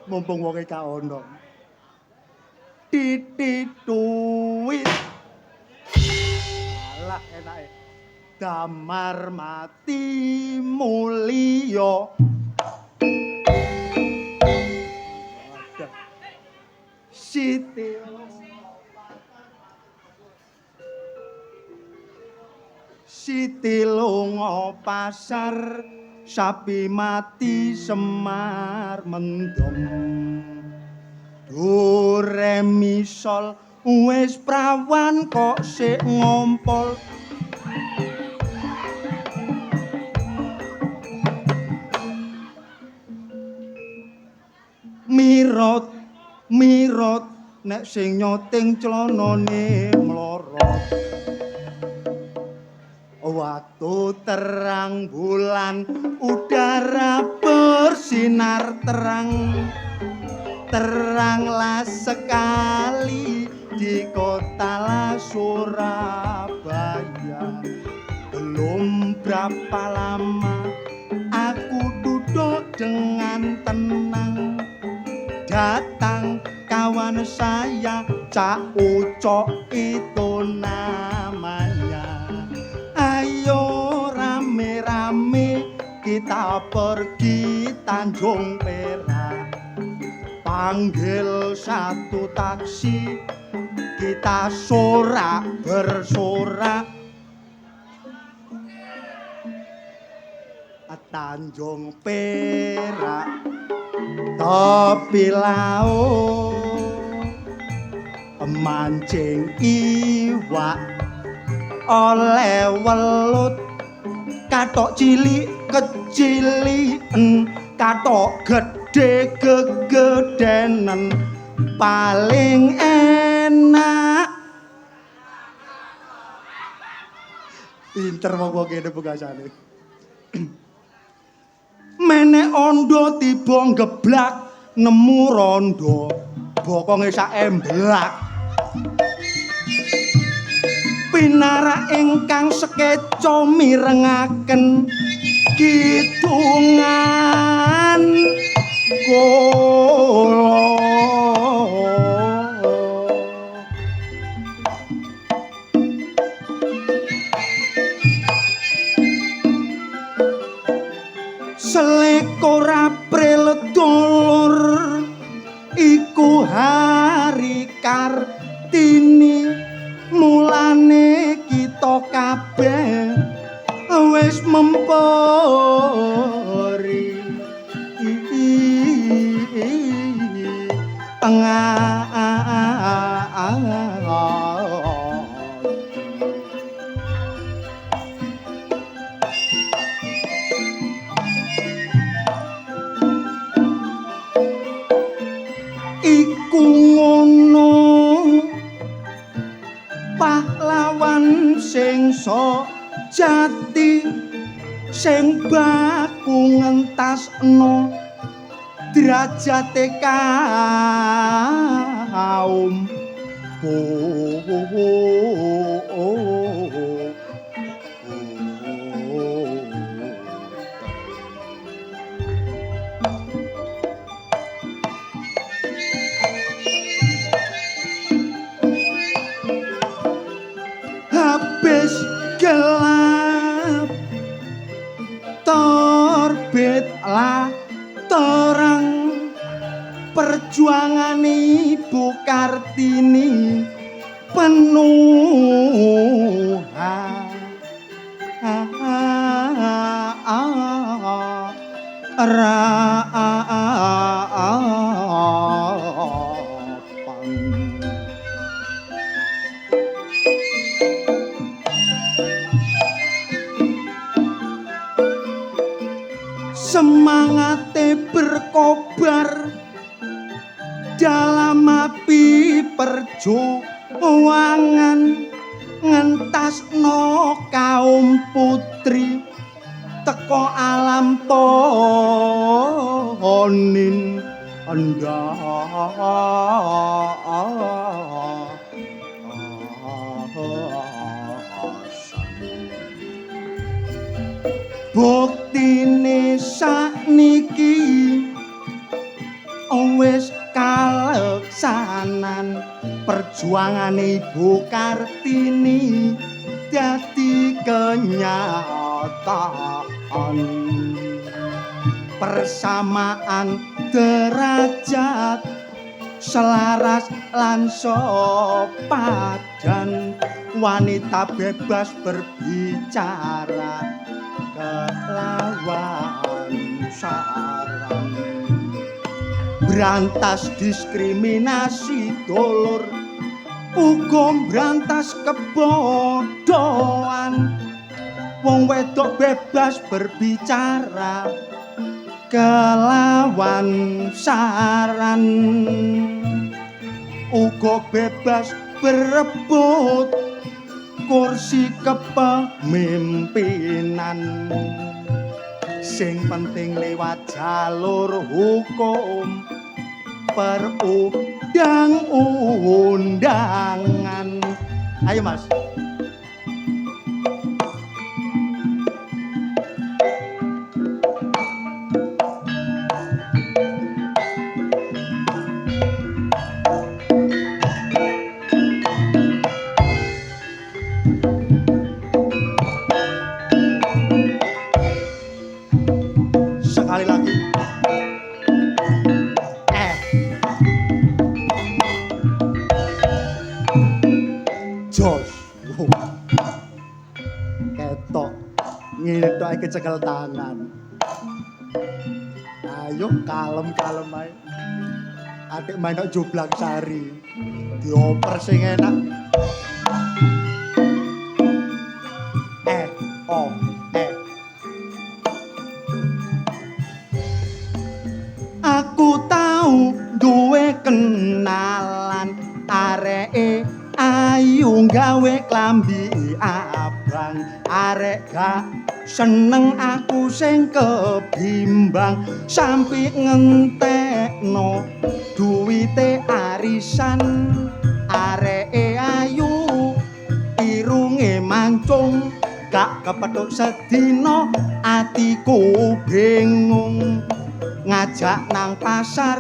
mumpung wonge gak ono. Titituwit. Alah enake. Damar mati mulya. Siti Siti lunga pasar sapi mati Semar mendem do re mi sol wis prawan kok sik ngompol mirot nek sing nyoting clanane mlorot waktu terang bulan udara bersinar teranglah sekali di kota Surabaya belum berapa lama aku duduk dengan tenang datang kawan saya Cak Ucok itu namanya ayo rame-rame kita pergi Tanjung Perak panggil satu taksi kita sorak bersorak Tanjung Perak Topi laut mancing iwak oleh welut katok cilik keciliken katok gede gegedenen paling enak pinter wong kene pegasane menek ondo tiba geblak nemu rondo bokonge sak emblak pinara ingkang sekeca mirengaken kidungan kula Selekor April dulur iku hari Kartini mulane kita kabeh wis mempori tengah iku ngono pahlawan sing jati sing baku ngentasno derajate kaum habis gelap terbitlah terang perjuangan Ibu Kartini penuh semangate berkobar dalam api perjuangan ngentasno kaum putri teko alam tonin buktine sakniki perjuangane Ibu Kartini dadi kenyataan. Persamaan derajat selaras lan sepadan, wanita bebas berbicara kelawan saran, berantas diskriminasi dulur uga berantas kebodohan. Wong wedok bebas berbicara kelawan saran, uga bebas berebut kursi kepemimpinan. Sing penting lewat jalur hukum perundang-undangan. Ayo Mas. Sekali lagi. Jos. Ketok. Ngene tok iki cekel tangan. Ayo kalem-kalem ae. Adik main kok joblak sari. Dioper sing enak. Aku tahu duwe kenalan areke ayu gawe klambi abang, arek gak seneng aku sing kebimbang sampai ngentekno duwite arisan. Areke ayu irunge mancung gak kepethuk sedina, atiku bingung ngajak nang pasar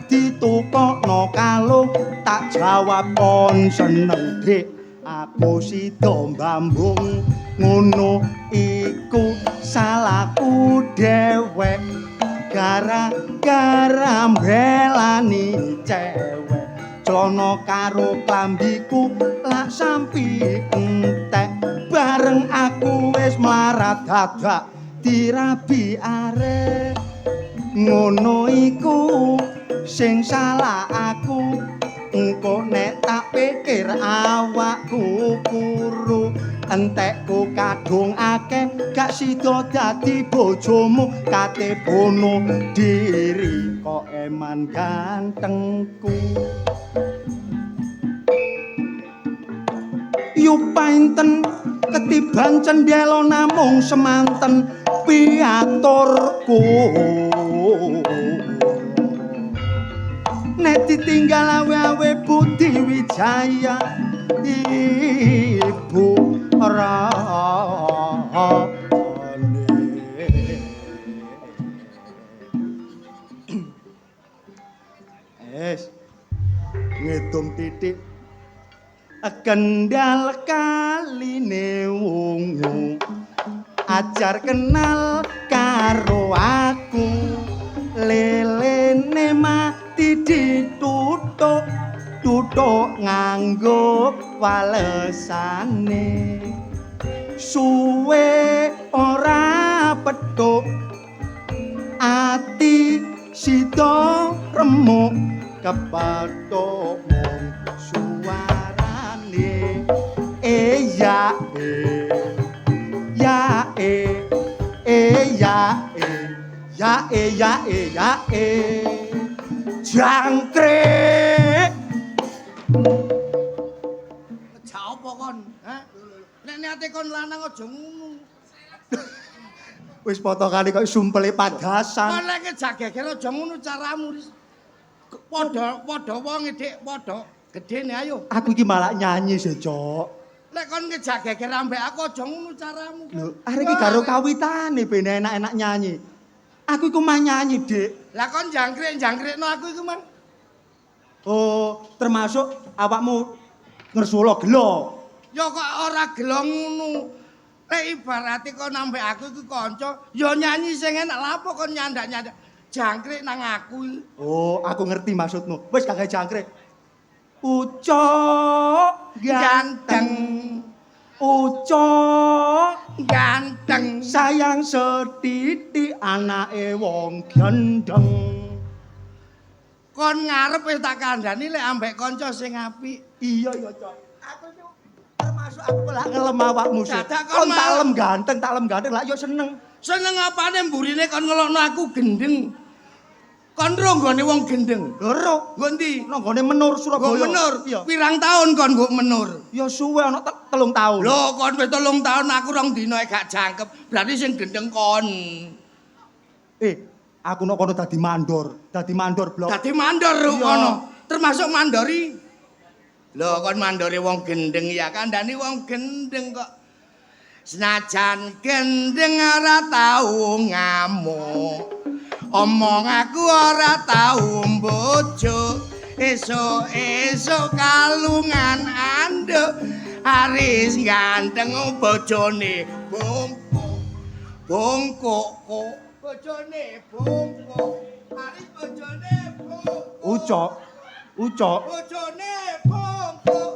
ditukokno kalung, tak jawab kon seneng dik aku sida mbambung. Ngono iku salahku dewek gara-gara mbelani cewek. Celana karo klambiku lak sampi entek, bareng aku wis mlarat dadak dirabi arek. Ngono iku sing salah aku, engko nek tak pikir awakku kuru, entekku kadung akeh gak sida dadi bojomu, kate bono diri kok eman gantengku. Yu painten ketiban cendhela namung semanten piaturku. Nek ditinggal awe-awe Budi Wijaya ibu rane. Ngedum titik kendal kaline wungu, ajar kenal karo aku, lelene mati ditutuk nganggo walesane, suwe ora petuk ati sida remuk kepethuk mung suarane ya jangkrik. Ja apa kon? Hah? Nek niate kon lanang aja ngono. Wis potongane kok sumpele padasan. Kon lek jageger aja ngono caramu. Padha wong Dik, padha gedene ayo. Aku iki malah nyanyi sih, Cok. Lek kon ngejageger ambek aku aja ngono caramu. Lho, arek iki karo kawitane ben enak-enak nyanyi. Aku iku mah nyanyi, Dik. Lah kon jangkrik-jangkrikno aku iku, Mang. Oh, termasuk awakmu ngersula gelo. Ya kok ora gelo ngono. Nek ibarate kok nambah aku iku kanca, ya nyanyi sing enak lha apa kon nyandak-nyandak jangkrik nang aku iki. Oh, aku ngerti maksudmu. Wis gak gawe jangkrik. Ucok Ganteng, ucok ganteng. sayang setitik anake wong gendeng. Kon ngarep wis tak kandhani lek ambek kanca sing apik. Iya ya, Cok. Aku itu termasuk aku lak ngelem awakmu sih. Dadak Kon kon tak lem ganteng lak yo seneng. Seneng apane mburine kon ngelokno aku gendeng. Kon ro nggone wong gendeng. Loro, Nggo ndi? nang gone menur Nggo Surabaya. menur. Iya. Pirang taun kon nggo menur? Ya suwe ana 3 tahun. Lho, kon wis 3 taun aku 2 dina gak jangkep. Berarti sing gendeng kon. Aku nok kono dadi mandor blok. Dadi mandor Iya. kono. Termasuk mandori. Lho, kon mandore wong gendeng ya kandhani wong gendeng kok. Senajan gendeng ora tau ngamuk. Omong aku ora tau mbojo. Esuk-esuk kalungan anduk. Haris ganteng bojone bongkok. Bongkok kok bojone bongkok. Haris bojone bongkok. Ucok. Bojone bongkok.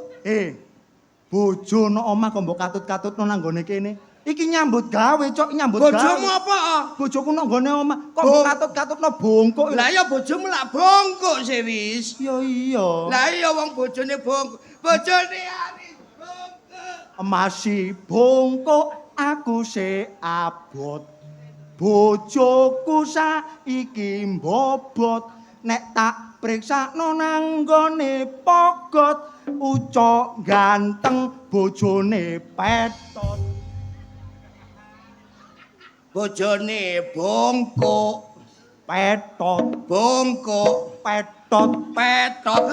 Bojo nang omah kok mbok katut-katutno nang gone kene. Iki nyambut gawe, Cok, nyambut gawe. Bojomu apa? Bojoku nang gone omah kok mbok katut-katutno bongkok. Lah ya bojomu lak bongkok seris. Ya iya. Lah iya wong bojone bongkok. Bojone Haris bongkok. Masih bongkok aku se abot. Bojoku saiki mbobot. Nek tak priksakno nang gone pogot. Ucok ganteng bojone petot. Bojone bongkok. Petot, Bongkok. petot. Petot.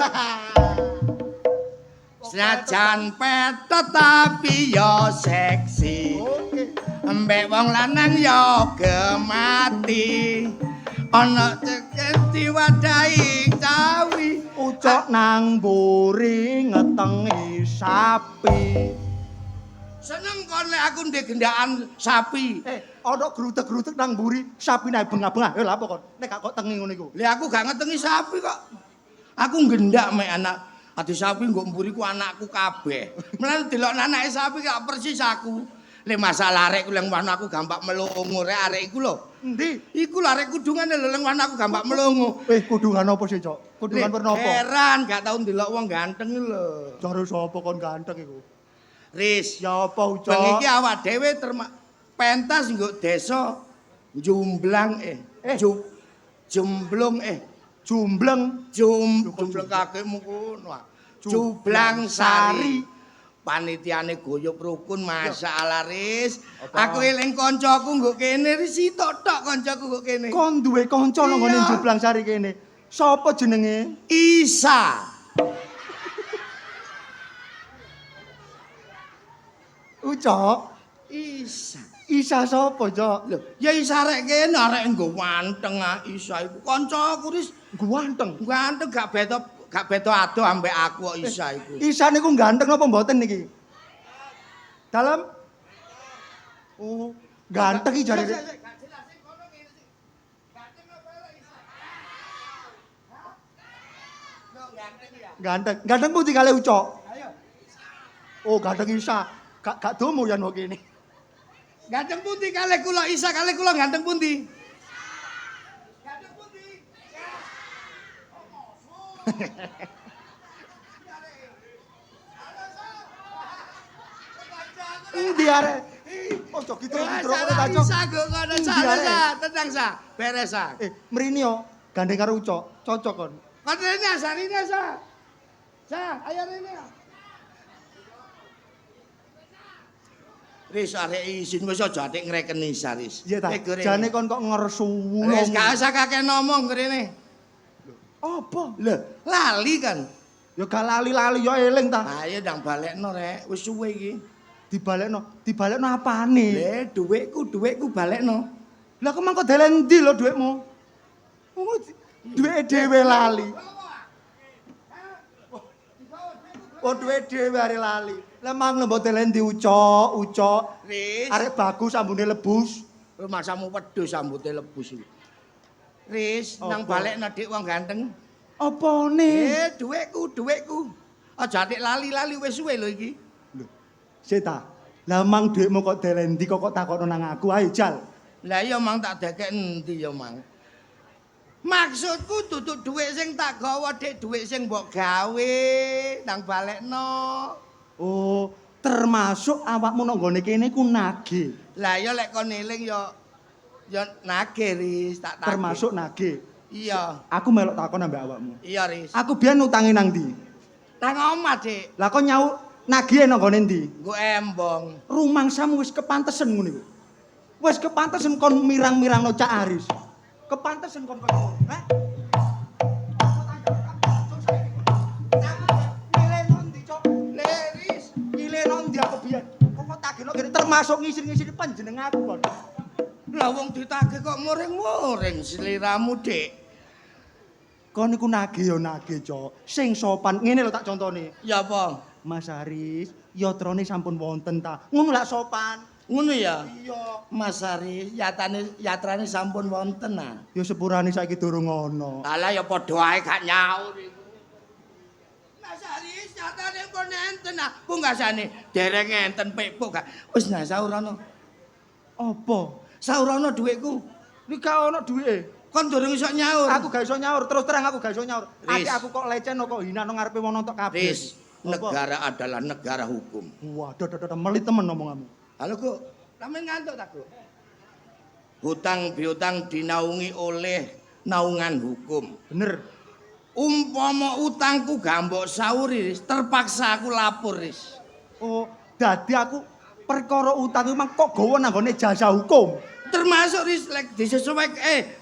Senajan petot tapi yo seksi. Mbek wong lanang yo gemati. Ana ceket diwadahi cawi. Ucok nang mburi ngetengi sapi. Seneng kon lek aku ndek gendakan sapi. Ana grutek-grutek nang mburi sapi nae bengah-bengah. Lha apa kon? Nek gak kok tengi ngono iku. Lek aku gak ngetengi sapi kok. Aku gendak mek anak. Adi sapi nggo mburiku anakku kabeh. Mulane delok anake sapi gak persis aku. Lek masalah arek ku leng wano aku gampang melongo rek arek iku lho. Endi? Iku lho arek kudungane lho leng wano aku gampang melongo. Kudungan apa sih, Cok? Kudungan werna apa? Heran gak tau ndelok wong ganteng lho. Jare sapa kon ganteng iku? Riz, Ya apa, Ucok? bengi iki awak dhewe pentas nggo desa Jumblang Jumblung Jumbleng. Jumbleng kakekmu kono. Jublang Sari. Panitiane guyub rukun masalah Riz. Aku eling kancaku nggo kene Riz sitok tok kancaku nggo kene. Kon duwe kanca nang ngene Iya. Jublang Sari kene. Sapa jenenge? Isa. Ucok. Isa. Isa sapa, Cok? Lho, ya Isa arek kene arek nggo wanteng Isa iku kancaku Riz. Ganteng. Ganteng gak beda ado ambek aku kok Isa iku. Isa niku ganteng apa mboten niki? Dalam? Oh, ganteng iki jare. Ganteng. Ganteng putih kali Ucok. Oh, ganteng Isa. Gak domo ya kok kene. Ganteng pundi kalih kula Isa kalih kula ganteng pundi? Ganteng pundi? Endi arek? Ojo gitu-gitu ta, Cok. Isa kok kono sa, tenang sa, beres sa. Mrini yo gandeng karo Ucok. Cocok kon. Kon rene asarine sa. Sa, ayo rene. Riz arek isin wis aja atik ngrekeni Isa Riz. Iya ta. Jane kon kok ngersuwu. Wis gak usah kakek ngomong rene. Apa? Lho, lali kan. Ya gak lali-lali yo eling ta. Ayo ndang balekno rek, wis suwe iki. Dibalekno apane? Dhuwitku balekno. Lah kok mangko delen ndi lho dhuwitmu? Duwike dhewe lali. Oh duwe dhewe are lali. Lah mang lembot telendi ucok. Riz. Arek bagus ambune lebus. Masamu wedhus sambute lebus iki. Riz, nang Apa? balekna dik wong ganteng. Opone? Dhuwitku. Aja nek lali-lali wis suwe lho iki. Lho. Seta. Lah mang dhuwitmu kok telendi kok takokno nang aku ae jal. Lah iya mang tak dekek endi ya mang. Maksudku duduk dhuwit sing tak gawa dik dhuwit sing mbok gawe nang balekno. Oh, termasuk awakmu nang gone kene ku nage. Lah ya lek kon eling ya nage Riz, tak tagih. Termasuk nage. Iya. Aku melok takon ambek awakmu. Iya Riz. Aku biyen utangi nang ndi? Nang omah dik. Lah kok nyau nagih nang gone ndi? Nggo embong. Rumangsamu wis kepantesen ngono iku. Wis kepantesen kon mirang-mirangno Cak Aris. Kepantesen kon koyo ngono. Heh. Leris, Ngileno ndi aku biyen? Kok tagihno kene termasuk ngisir-ngisir panjenenganku kon. lah wong ditagih kok muring-muring seliramu, Dik. Kon niku nagih ya nagih, Cok. Sing sopan. Ngene lho tak contone. Ya apa? Mas Aris, yatrane sampun wonten ta. Ngono lak sopan. Ngono ya? Iya. Mas Ari, yatrane sampun wonten ah. Ya sepurane saiki durung ana. Alah ya padha ae gak nyaur iku. Mas Ari, yatrane pun enten ah. Pungkasane dereng enten pepuk gak. Wis nah saurana. Apa? Saurana dhuwitku. Iki gak ana duwike. Kon durung iso nyaur. Aku gak iso nyaur, terus terang aku gak iso nyaur. Riz. Ati aku kok lecen kok hina nang ngarepe wong nonton kabeh. Riz, negara adalah negara hukum. Waduh, melit temen omonganmu. Halo, Kuk. Sampeyan ngantuk ta, Kuk? Hutang piutang dinaungi oleh naungan hukum. Bener. Umpama utangku gak mbok sauri, Riz, terpaksa aku lapor, Riz. Oh, dadi aku perkara utang memang kok gawa nang gone jasa hukum. Termasuk Riz,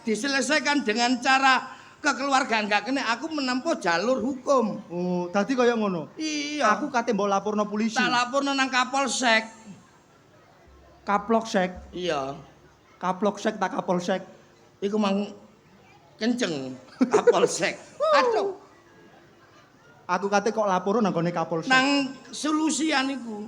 diselesaikan dengan cara kekeluargaan gak kena aku menempuh jalur hukum. Oh, dadi kaya ngono. Iya. Aku kate mbok laporno polisi. tak laporno nang Kapolsek. Kaplok sek. Iya. Kaplok sek tak kapolsek. Iku mang kenceng Kapolsek. Aduh, Aku kate kok laporno nang gone kapolsek. nang solusian iku.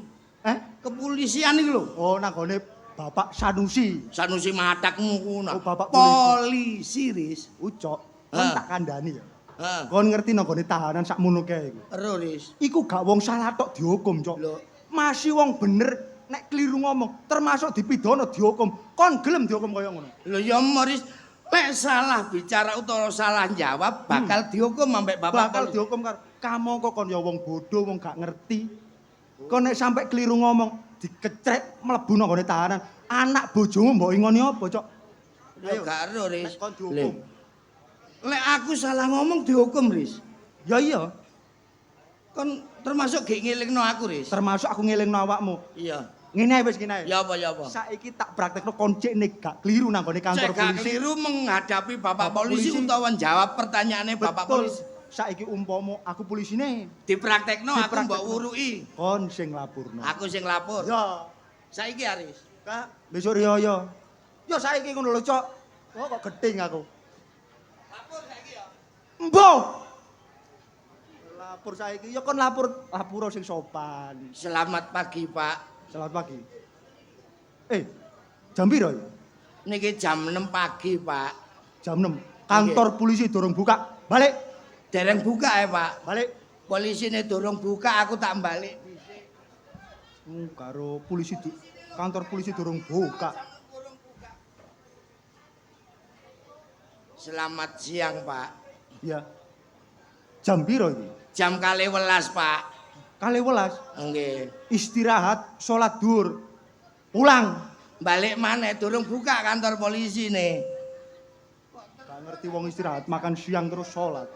Kepolisian iku lho. Oh, nang gone Bapak Sanusi. Sanusi matakmu kuno. Oh, Bapak polisi, Riz. Ucok, kon Ah. tak kandhani ya. Heeh. Kon ngerti nang gone tahanan sakmono kae iku. Ero, Riz. Iku gak wong salah tok dihukum, Cok. Lho. Masih wong bener nek keliru ngomong, termasuk dipidana dihukum. Kon gelem dihukum kaya ngono. Lho ya Moris, lek salah bicara utawa salah jawab bakal dihukum ambek Bapak Bakal polisi. dihukum karo kamu kok kon ya wong bodoh, wong gak ngerti. Kon nek sampai keliru ngomong, dikecrek mlebu nang gone tahanan. Anak bojomu mbok ingoni apa, Cok? Ya gak ero, Riz. Nek kon dihukum. Lek aku salah ngomong dihukum, Riz. Ya iya, Kon termasuk gek ngelingno aku, Riz. termasuk aku ngelingno awakmu. Iya. Ngene ae wis ngene ae. Ya apa ya apa. Saiki tak praktekno koncekne gak keliru nang gone kantor Cek gak polisi. keliru menghadapi Bapak Bapak polisi polisi. utawa jawab pertanyaannya Bapak Betul. polisi. Saiki umpama aku polisine, Dipraktekno aku Dipraktekno. mbok wuruki. kon sing lapurno. Aku sing lapor. Ya, Saiki Aris. Kak, besok riyo. Ya saiki ngono lho, Cok. Oh, kok gething aku. Lapor saiki ya. Mbok. Lapor saiki, ya kon lapur sing sopan. Selamat pagi, Pak. Selamat pagi. Jam piro ya? Niki jam 6 pagi, Pak. Jam 6. Kantor polisi durung buka. Balik. Dereng buka ya, Pak. Balik. Polisine durung buka, aku tak balik. Karo polisi kantor polisi durung buka. Selamat siang, Pak. Ya. Jam piro iki? Jam 12, Pak. 12. Nggih. Istirahat, salat dhuwur. Pulang. Balik maneh durung buka kantor polisi nih. Gak ngerti wong istirahat, makan siang terus salat.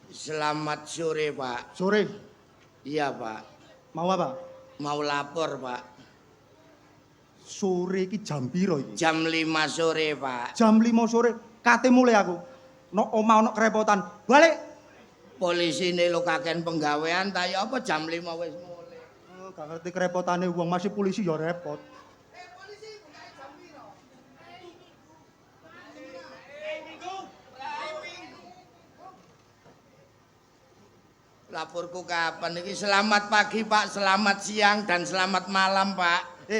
Selamat sore, Pak. Sore, Iya, Pak. mau apa? Mau lapor, Pak. Sore iki jam piro iki? Jam 5 sore, Pak. Jam 5 sore, kate mulai aku. No omah ono kerepotan. Balik. Polisi ini lo kaken penggawean, tapi apa jam 5 wis mulai. Oh, gak ngerti kerepotane wong masih polisi ya repot. Laporku kapan iki? Selamat pagi, Pak. Selamat siang dan selamat malam, Pak.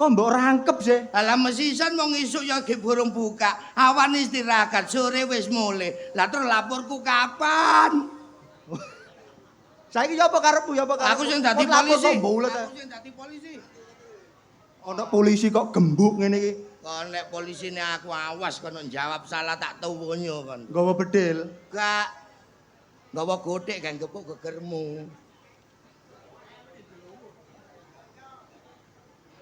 Kok mbok rangkep sih? Lah mesisan wong isuk ya ge burung buka. Awan istirahat, sore wis mulih. Lah terus laporku kapan? Saiki ya apa karepmu ya apa karepmu? Aku sing dadi Kok lapor polisi. kok mbulet, Aku sing dadi polisi. Ana polisi kok gembuk ngene iki. Kon nek polisine aku awas kono jawab salah tak tuwunyo kon. Nggawa bedil. Gak nggawa gothek kan gepuk gegermu.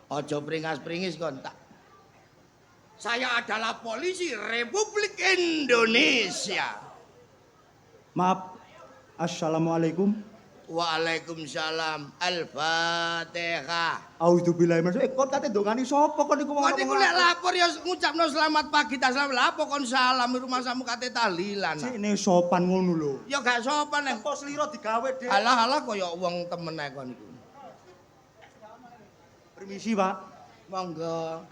Aja pringas-pringis kon tak. Saya adalah polisi Republik Indonesia. Maaf. Assalamualaikum. Waalaikumsalam. Al-Fatihah. Auzubillahi minasyaitonir kon kate ndongani sapa kon iku Kon iku nek lapor ya ngucapno selamat pagi ta salam. Lah apa kon salam rumah samu kate tahlilan. Sikne sopan ngono lho. Ya gak sopan nek Pos lira digawe, Dik. alah-alah kaya wong temen ae kon iku. Permisi, Pak. Monggo.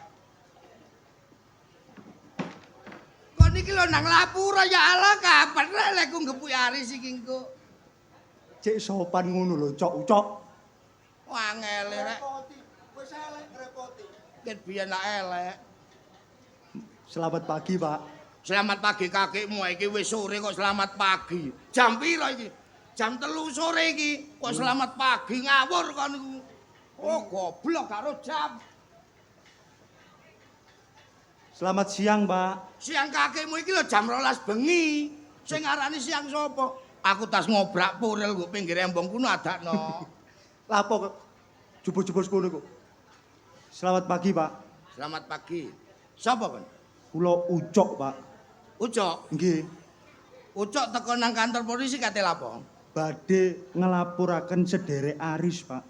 Kon iki lho nang lapura ya Allah kapan rek lek ku ngepuk Aris iki engko. Cek sopan ngono lho, cok-cok. Wangele rek. Wis elek ngrepoti. Ket biyen lak elek. Selamat pagi, Pak. Selamat pagi kakekmu iki wis sore kok selamat pagi. Jam piro iki? Jam 3 sore iki kok selamat pagi ngawur kon iku. Oh goblok karo jam. Selamat siang, Pak. Siang kakekmu iki lho jam 12 bengi. Sing ngarani siang sapa? Aku tas ngobrak puril nggo pinggir embong kuno adakno. Lapo kok jubur-jubur sekono iku. Selamat pagi, Pak. Selamat pagi. Sapa kon? Kula Ucok, Pak. Ucok. Nggih. Ucok teko nang kantor polisi kate lapo? Badhe ngelapuraken sederek Aris, Pak.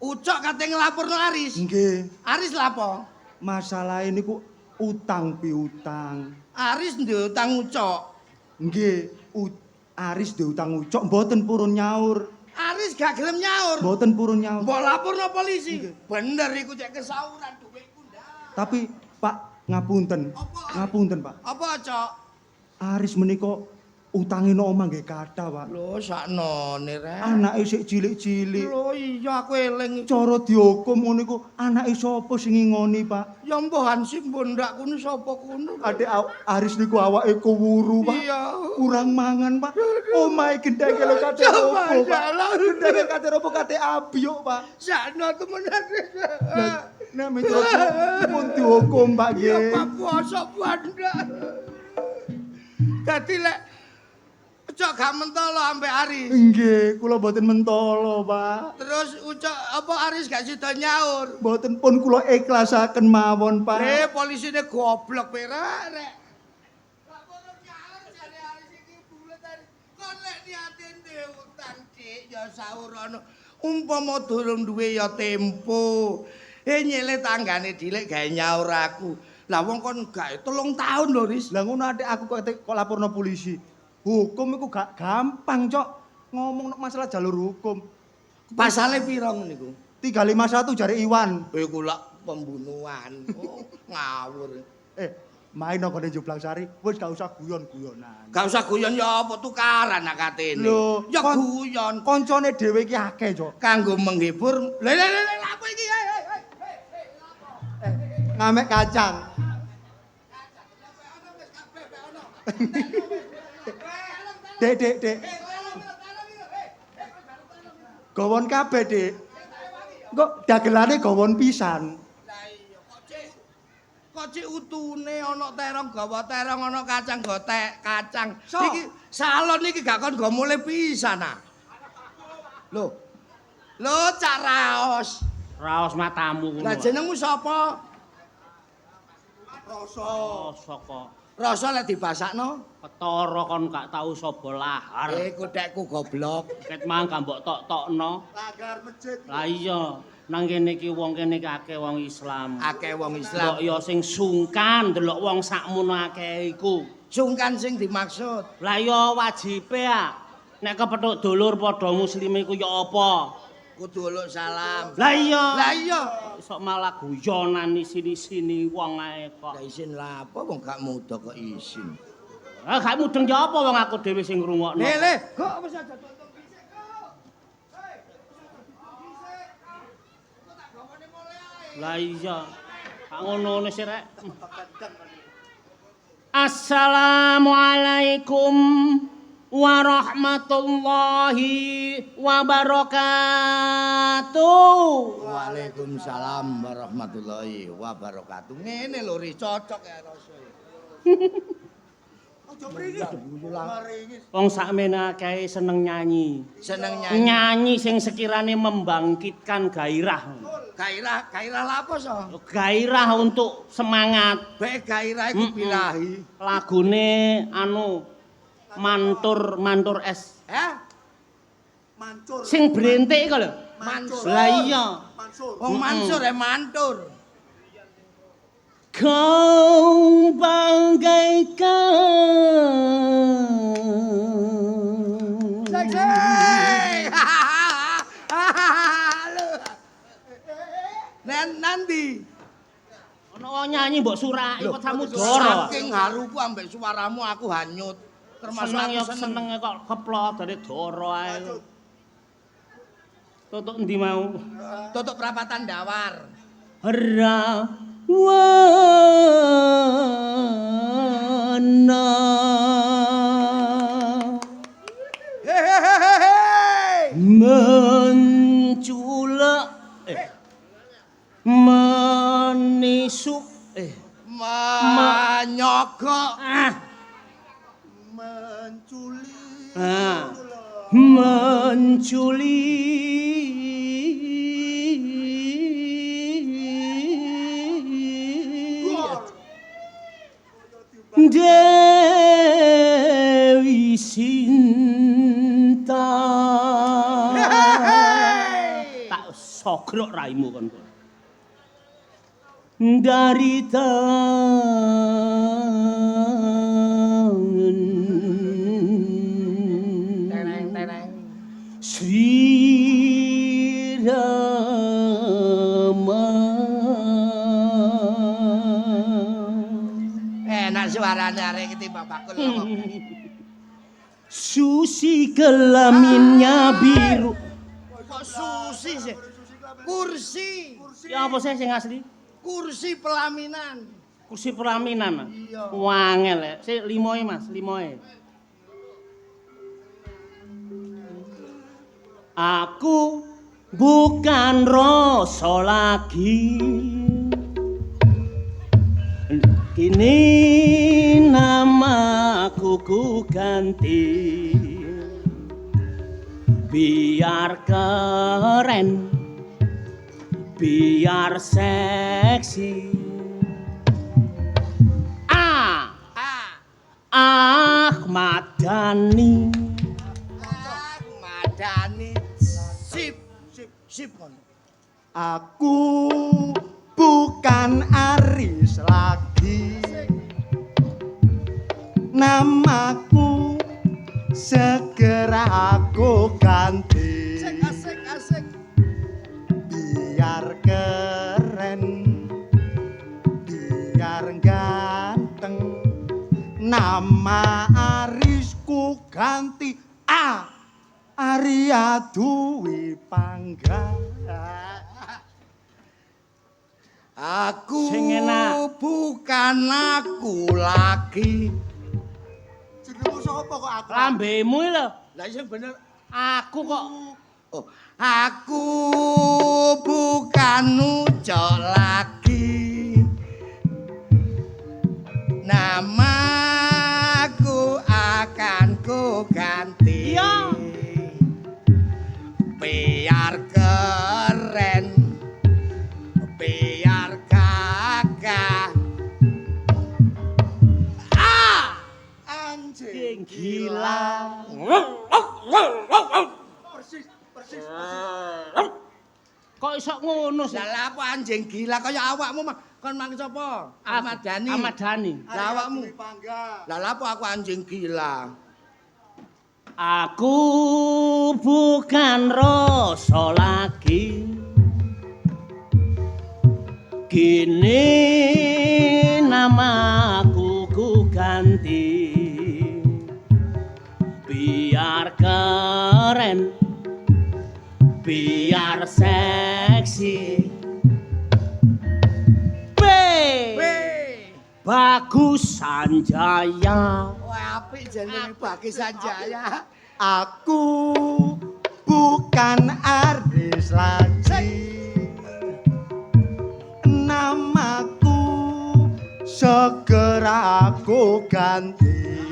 Ucok kate ngelapurno Aris. Nggih. Aris lapo? Masalah ini ku utang piutang. Aris ndek utang Ucok. Nggih, Aris duwe utang Ucok mboten purun nyaur. Aris gak gelem nyaur. Mboten purun nyaur. Mbok laporno polisi. Bener iku cek kesauran dhuwitku ndak. Tapi Pak, ngapunten. Apa? Ngapunten, Pak. Apa, Cok? Aris menika utange nang omah nggih kathah, Pak. Lho saknone rek. Anake sik cilik-cilik. Lho iya aku eling. Cara dihukum ngono iku anake sapa sing ngingoni, Pak? Ya mbohan sing bondak kuwi sapa kuno? Adik Aris niku awake kuwuru, Pak. Iya. Kurang mangan, Pak. Omahe gendenge lho kate opo, Pak. Gendenge kate opo kate abiyuk, Pak. Sakno temenan. Nek miturut pun dihukum, Pak Ya nggih. Pak puasa bandak. Dadi lek Ucok gak mentolo ambek Aris. Nggih, kula mboten mentolo, Pak. Terus Ucok apa Aris gak sida nyaur? Mboten pun kula ikhlasaken mawon, Pak. Polisine goblok perak rek. Gak perlu nyaur jare Aris iki bulet Aris. Kon lek niatin dhewe utang Dik ya sahur ana. Umpama durung duwe ya tempo. Nyele tanggane dilek gawe nyaur aku. Lah wong kon gak 3 tahun lho, Ris. Lah ngono adik aku kok laporno polisi. Hukum iku gak gampang, Cok. Ngomong masalah jalur hukum. Pasale piro niku? 351 jare Iwan. Kowe kula pembunuhan. Oh, ngawur. Main nang kene Jublang Sari, wis gak usah guyon-guyonan. Gak usah guyon ya apa tukaran nak katene. Lho, Ya guyon. Koncone dhewe iki akeh, Cok. Kanggo menghibur. Lha apa iki? Ngamek kacang. Dek. Gowon kabeh, Dik. Kok dagelane gowon pisan. Lah iya kok cek utune ana terong gawa terong ana kacang gotek kacang. Iki salon iki gak kon go mulai pisan ah. Lho. Lho Cak Raos. Raos matamu ngono. Lah jenengmu sapa? Rasa. Saka Rasa lek dibasakno. ketara kon gak tau sapa lahar. Kutekku goblok. Ket mang gak mbok tok-tokno. Langgar masjid. Lah iya, nang kene iki wong kene iki akeh wong Islam. Akeh wong Islam. Mbok ya sing sungkan ndelok wong sakmono akeh iku. Sungkan sing dimaksud. Lah ya wajibe ah. Nek kepethuk dulur padha muslim iku ya apa? Kudu uluk salam. Lah iya. Lah iya. Sok malah guyonan sini-sini wong ae kok. Lah isin lah apa wong gak muda kok isin. Ah gak mudeng ya apa wong aku dhewe sing ngrungokno. Le, kok wis aja tonton dhisik. Lah iya. Kak ngono sih rek. Assalamualaikum warahmatullahi wabarakatuh. Waalaikumsalam warahmatullahi wabarakatuh. Ngene lho ri cocok ya Rasul. Wong sakmene akeh seneng nyanyi. Seneng nyanyi. Nyanyi sing sekirane membangkitkan gairah. Gairah lapo so? Gairah untuk semangat. Bae gairah iku bilahi. Lagune anu mantur es. Mancur. Sing brentik iku lho. Mansur. Lah iya. Wong Mansur mantur. Kau bagaikan Nanti ono wong nyanyi mbok suraki kok samudara. saking haruku ambek suaramu aku hanyut. Termasuk Seneng aku ya seneng. senenge kok keplok dari dara ae. Tutuk endi mau? Tutuk perapatan Dawar. Rawana Hehehe. menculak menisuk Menyogok. Menculi. Menculik Dewi Sinta. Tak sogrok raimu kon. Dari tangan Teneng. Sirama. Enak suarane arek iki bapakku lho. Susi kelaminnya biru. Kok susi sih? Kursi. Ya apa sih sing asli? Kursi pelaminan. Kursi pelaminan. Iya. Wangel ya. Sik limoe Mas, limoe. Aku bukan rasa lagi. Kini namaku ku ganti. Biar keren, biar seksi. Ahmad Dhani. Madani sip kon. Aku bukan Aris lagi. Namaku segera aku ganti. Asik. Biar keren, biar ganteng. Nama Arisku ganti Arya Dwi Pangga. Aku Sing enak. bukan aku lagi. Jenengmu sapa kok aku? Lambemu lho. Lah sing bener. Aku kok Oh, aku bukan Ucok lagi. Namaku akan ku ganti. Iya. Biar keren, biar gagah. Anjing gila. Persis. Kok iso ngono sih? Lah apa anjing gila kaya awakmu mah kon mang sapa? Ahmad Dhani. Ahmad Dhani. Lah awakmu. Dwi Pangga. Lah apa aku anjing gila? Aku bukan rasa lagi. Kini namaku ku ganti. Biar keren, biar seksi. Bagus Sanjaya. Wah, apik jenenge Bagus Sanjaya. Aku bukan Aris lagi. Namaku segera aku ganti.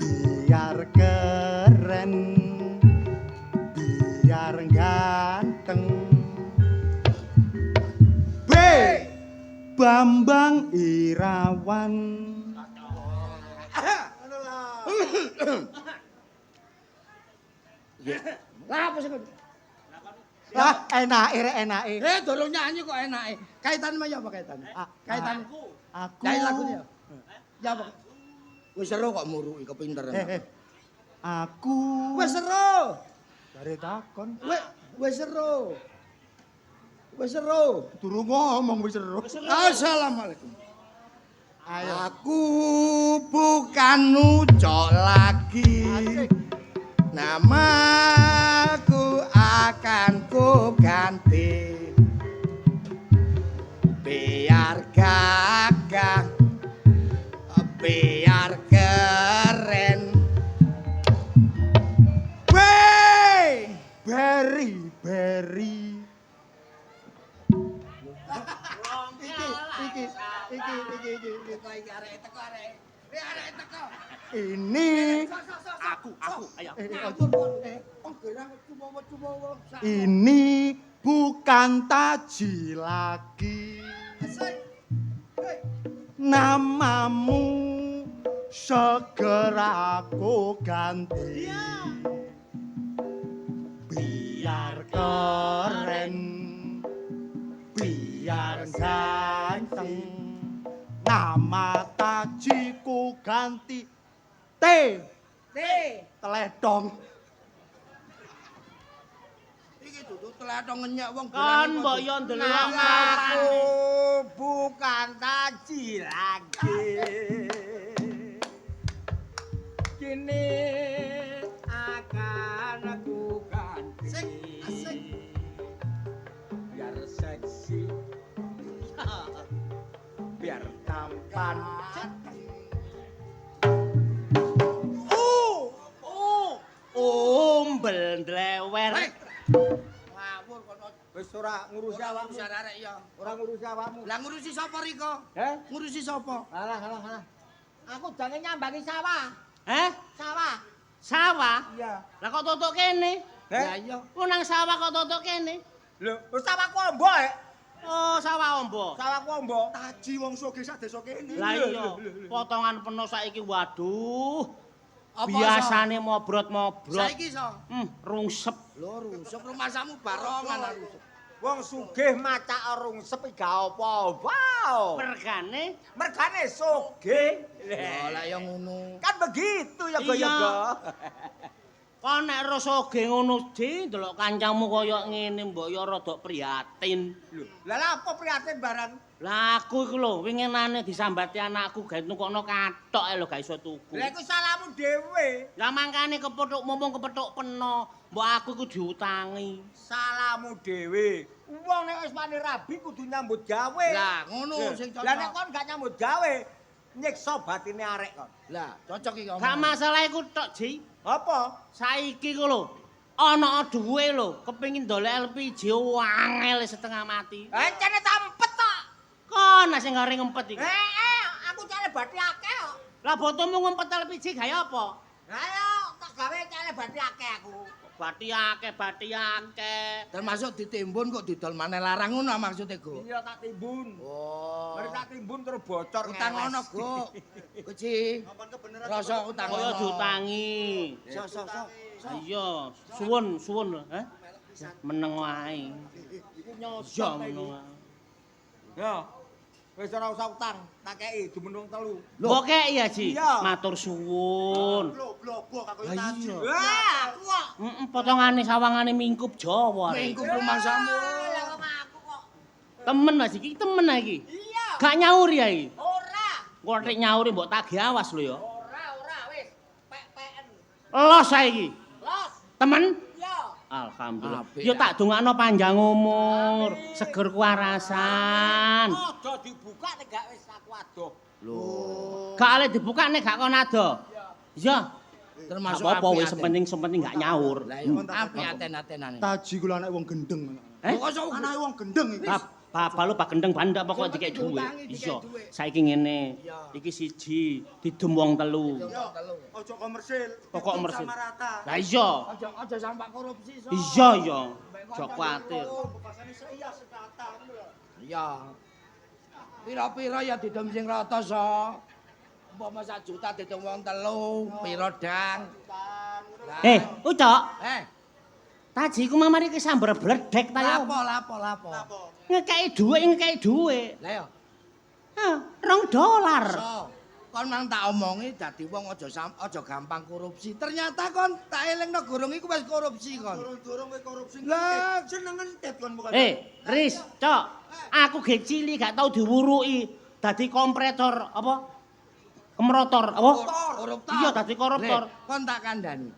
Biar keren, biar ganteng. B. Bambang Irawan. Lah apa sih? Lah enake rek enake. Durung nyanyi kok enake. Kaitan sama ya apa kaitan? Kaitan Aku. Kayak lagunya ya? Ya apa? Wis seru kok muruki kepinteran. Aku. Wis seru. Dari takon. Wis seru. Wis seru. Durung ngomong wis seru. Assalamualaikum. Ayo. Aku bukan Ucok lagi. Namaku akan ku ganti. Biar gagah, biar keren. Wey! Beri. Ini Ayo. ini bukan Taji lagi. Namamu segera aku ganti. Biar keren, biar ganteng. Nama Tajiku ganti T. Teledong. Iki duduk telatong ngenyek wong Kan mbok yo ndelok Namaku bukan Taji lagi. Kini akan aku ganti. Asik. Biar seksi. Biar tampan. Umbel ndlewer. Ngawur kono Wis ora ngurusi awakmu. urusan arek ya. Ora ngurusi awakmu. Lah ngurusi sapa Riko? Ngurusi sapa? Alah. Aku jange nyambangi sawah. Sawah? Sawah? Iya. Lah kok tutuk kene? Ya iya. Ku nang sawah kok tutuk kene? Lho, wis sawahku ombo, Oh, sawah ombo. Sawahku ombo. Taji wong sugih sak desa kene. Lah iya, potongan peno saiki waduh. Apa Biasane mobrot-mobrot. Saiki so. Rungsep. Lho rusuk rumahmu barongan rusuk. Wong sugih macak rungsep iki gak apa-apa. Mergane Sugih. Lah ya ngono. Kan begitu ya, Iya. Yoga. kok nek ro soge ngono di ndelok kancamu kaya ngene mbok ya rada prihatin. Lah apa prihatin barang? Lah aku iku lho winginane disambati anakku gawe nukokno kathok ae lho gak iso tuku. Lah iku salahmu dhewe. Lah mangkane kepethuk mumpung kepethuk peno, mbok aku iku diutangi. Salahmu dhewe. Wong nek wis wani rabi kudu nyambut gawe. Lah ngono sing cocok. Lah nek kon gak nyambut gawe, nyiksa batine arek kon. Lah cocok iki Gak masalah iku tok, Ji. Apa? Saiki ku lho ana duwe lho, kepengin ndolek LPG wangel setengah mati. Encene tampet tok. Kon sing ngare ngempet iki. Aku cale bathi akeh kok. Lah botomu ngempet LPG gawe apa? Ayo tak gawe cale bathi akeh aku. Bathi akeh. termasuk ditimbun kok didol maneh larang ngono maksude, Go. Iya tak timbun. Oh. Mari tak timbun terus bocor Utang ngeles. ono, Go. Kuci. Rasa utang Kaya ono. diutangi. So. Iya, suwun, meneng wae. Iku Iya, nyosot meneng iki. wae. Ya. Wis ora usah utang, tak kei jumenung 3. Mbok kek ya, Ji. Iya. Matur suwun. Blobo kaya Lah Taji. iya. Wah, aku kok. Potongane sawangane mingkup Jawa. rek. Mingkup rumah samu. Lah kok aku kok. Temen Mas iki, temen iki. Iya. Gak nyauri ya iki. Ora. Kok nek nyauri mbok tagih awas lho ya. Ora wis. Pek-peken. Los saiki. Los. Temen? Iya. Alhamdulillah. Apik, Yo tak dongakno panjang umur, seger kuwarasan. Aja dibuka nek adoh. Lho. Gak oleh dibuka nek gak kon ado. Iya. Termasuk apa wis api-aten. sepenting gak nyaur. Lah iya, api aten-atenane. Taji kula anak wong gendeng. Kok sok Anake wong gendeng iki. Bapak lu pak gendeng bandak pokok dikek dhuwit. Iya. Saiki ngene. Iki siji didum wong telu. Ojo komersil. Pokok komersil. Sama rata. Lah iya. Aja sampai korupsi so. Iya iya. Aja kuwatir. Bahasane saya sekata. Iya. Pira-pira ya didum sing rata so. Umpama 1 juta didum wong telu, pira dang? Ucok. Eh, Taji ku mamari ki sambar bledek ta ya. lapo. Ngekeki dhuwit. Lah ya, Hah, $2. so. Kon mang tak omongi dadi wong aja gampang korupsi. Ternyata kon tak elingno gorong iku wis korupsi kon. Durung kowe korupsi. Lah, Seneng entet kon bukan. Riz, Cok. Aku ge cilik gak tau diwuruki dadi kompretor apa? Kemrotor apa? Koruptor. Iya dadi koruptor. Le, kon tak kandhani.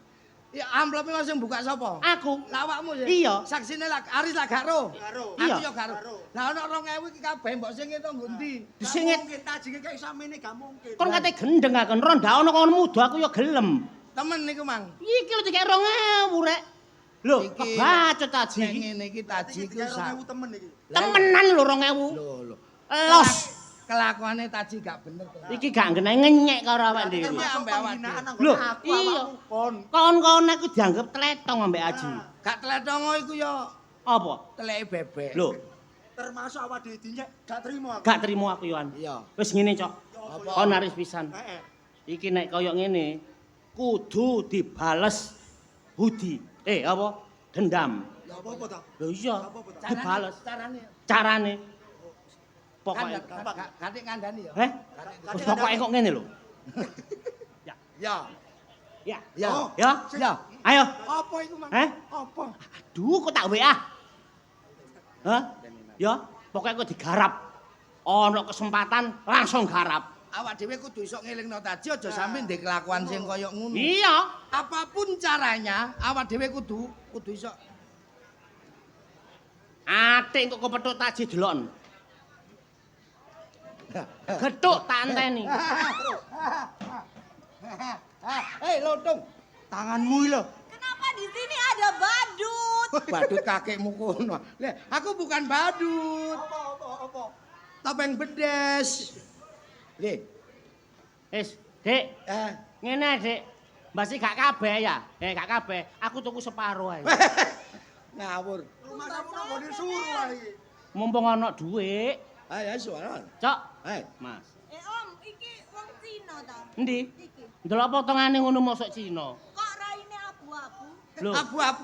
Ya amplope masing buka sapa? Aku. Lawakmu sih. Iya. Saksine Aris lah gak ro. Garo. Aku Iya. ya gak ro. Lah ana 2000 iki kabeh mbok sing ngeto nggo ndi? Disingit Mungkin taji kayak samene gak mungkin. kon kate gendeng akan ron ndak ono kon muda aku ya gelem. Temen niku mang. Iki lho dikek 2000 rek. Lho, Iki bacot taji Nek iki. ngene iki taji ku sak. 2000 temen iki. Temenan lho 2000. Lho. Los. Kelakuane taji gak bener to. Iki gak ngene ngenyek karo awak dhewe. ambek awak Lho, aku iya. kon. Kon-kon aku dianggap tletong ambek Aji. Gak tletongo iku ya Apa? teleke bebek. Lho, Termasuk awak dhewe dinyek gak trimo aku. gak trimo aku yoan. Iya. Wis ngene, Cok. Apa? Kon naris pisan. Heeh. Iki nek kaya ngene kudu dibales budi. Apa? Dendam. Ya apa-apa ta? Lho iya, Apa-apa, dibales. Carane. Carane pokoke Gak kandhani ya. Wis pokoke kok ngene lho. Ya. Ya. Ya. Ya. Ya. Ayo. Apa iku mang? Apa? Aduh, kok tak WA. Hah? Ya, pokoknya kok digarap. Ono kesempatan langsung garap. Awak dhewe kudu iso ngelingno taji aja sampe ndek kelakuan sing kaya ngono. Iya. Apapun caranya, awak dhewe kudu iso. Atik kok kepethuk taji delokno. Gethuk tak enteni. Lotung. Tanganmu iki lho. Kenapa di sini ada badut? Badut kakekmu kono. Lah, aku bukan badut. Apa? Topeng bedes. Le, Wis, Dik, eh, ngene Dik. Mbasi gak kabeh ya? Gak kabeh. Aku tuku separo ae. ngawur. Rumah kamu nang gone suruh ae. Mumpung ana dhuwit. Ayo suara. Cok, Mas. Om, iki wong Cina ta? Endi? Iki. Ndelok potongane ngono mosok Cina. Kok raine abu-abu? Lho, Abu-abu.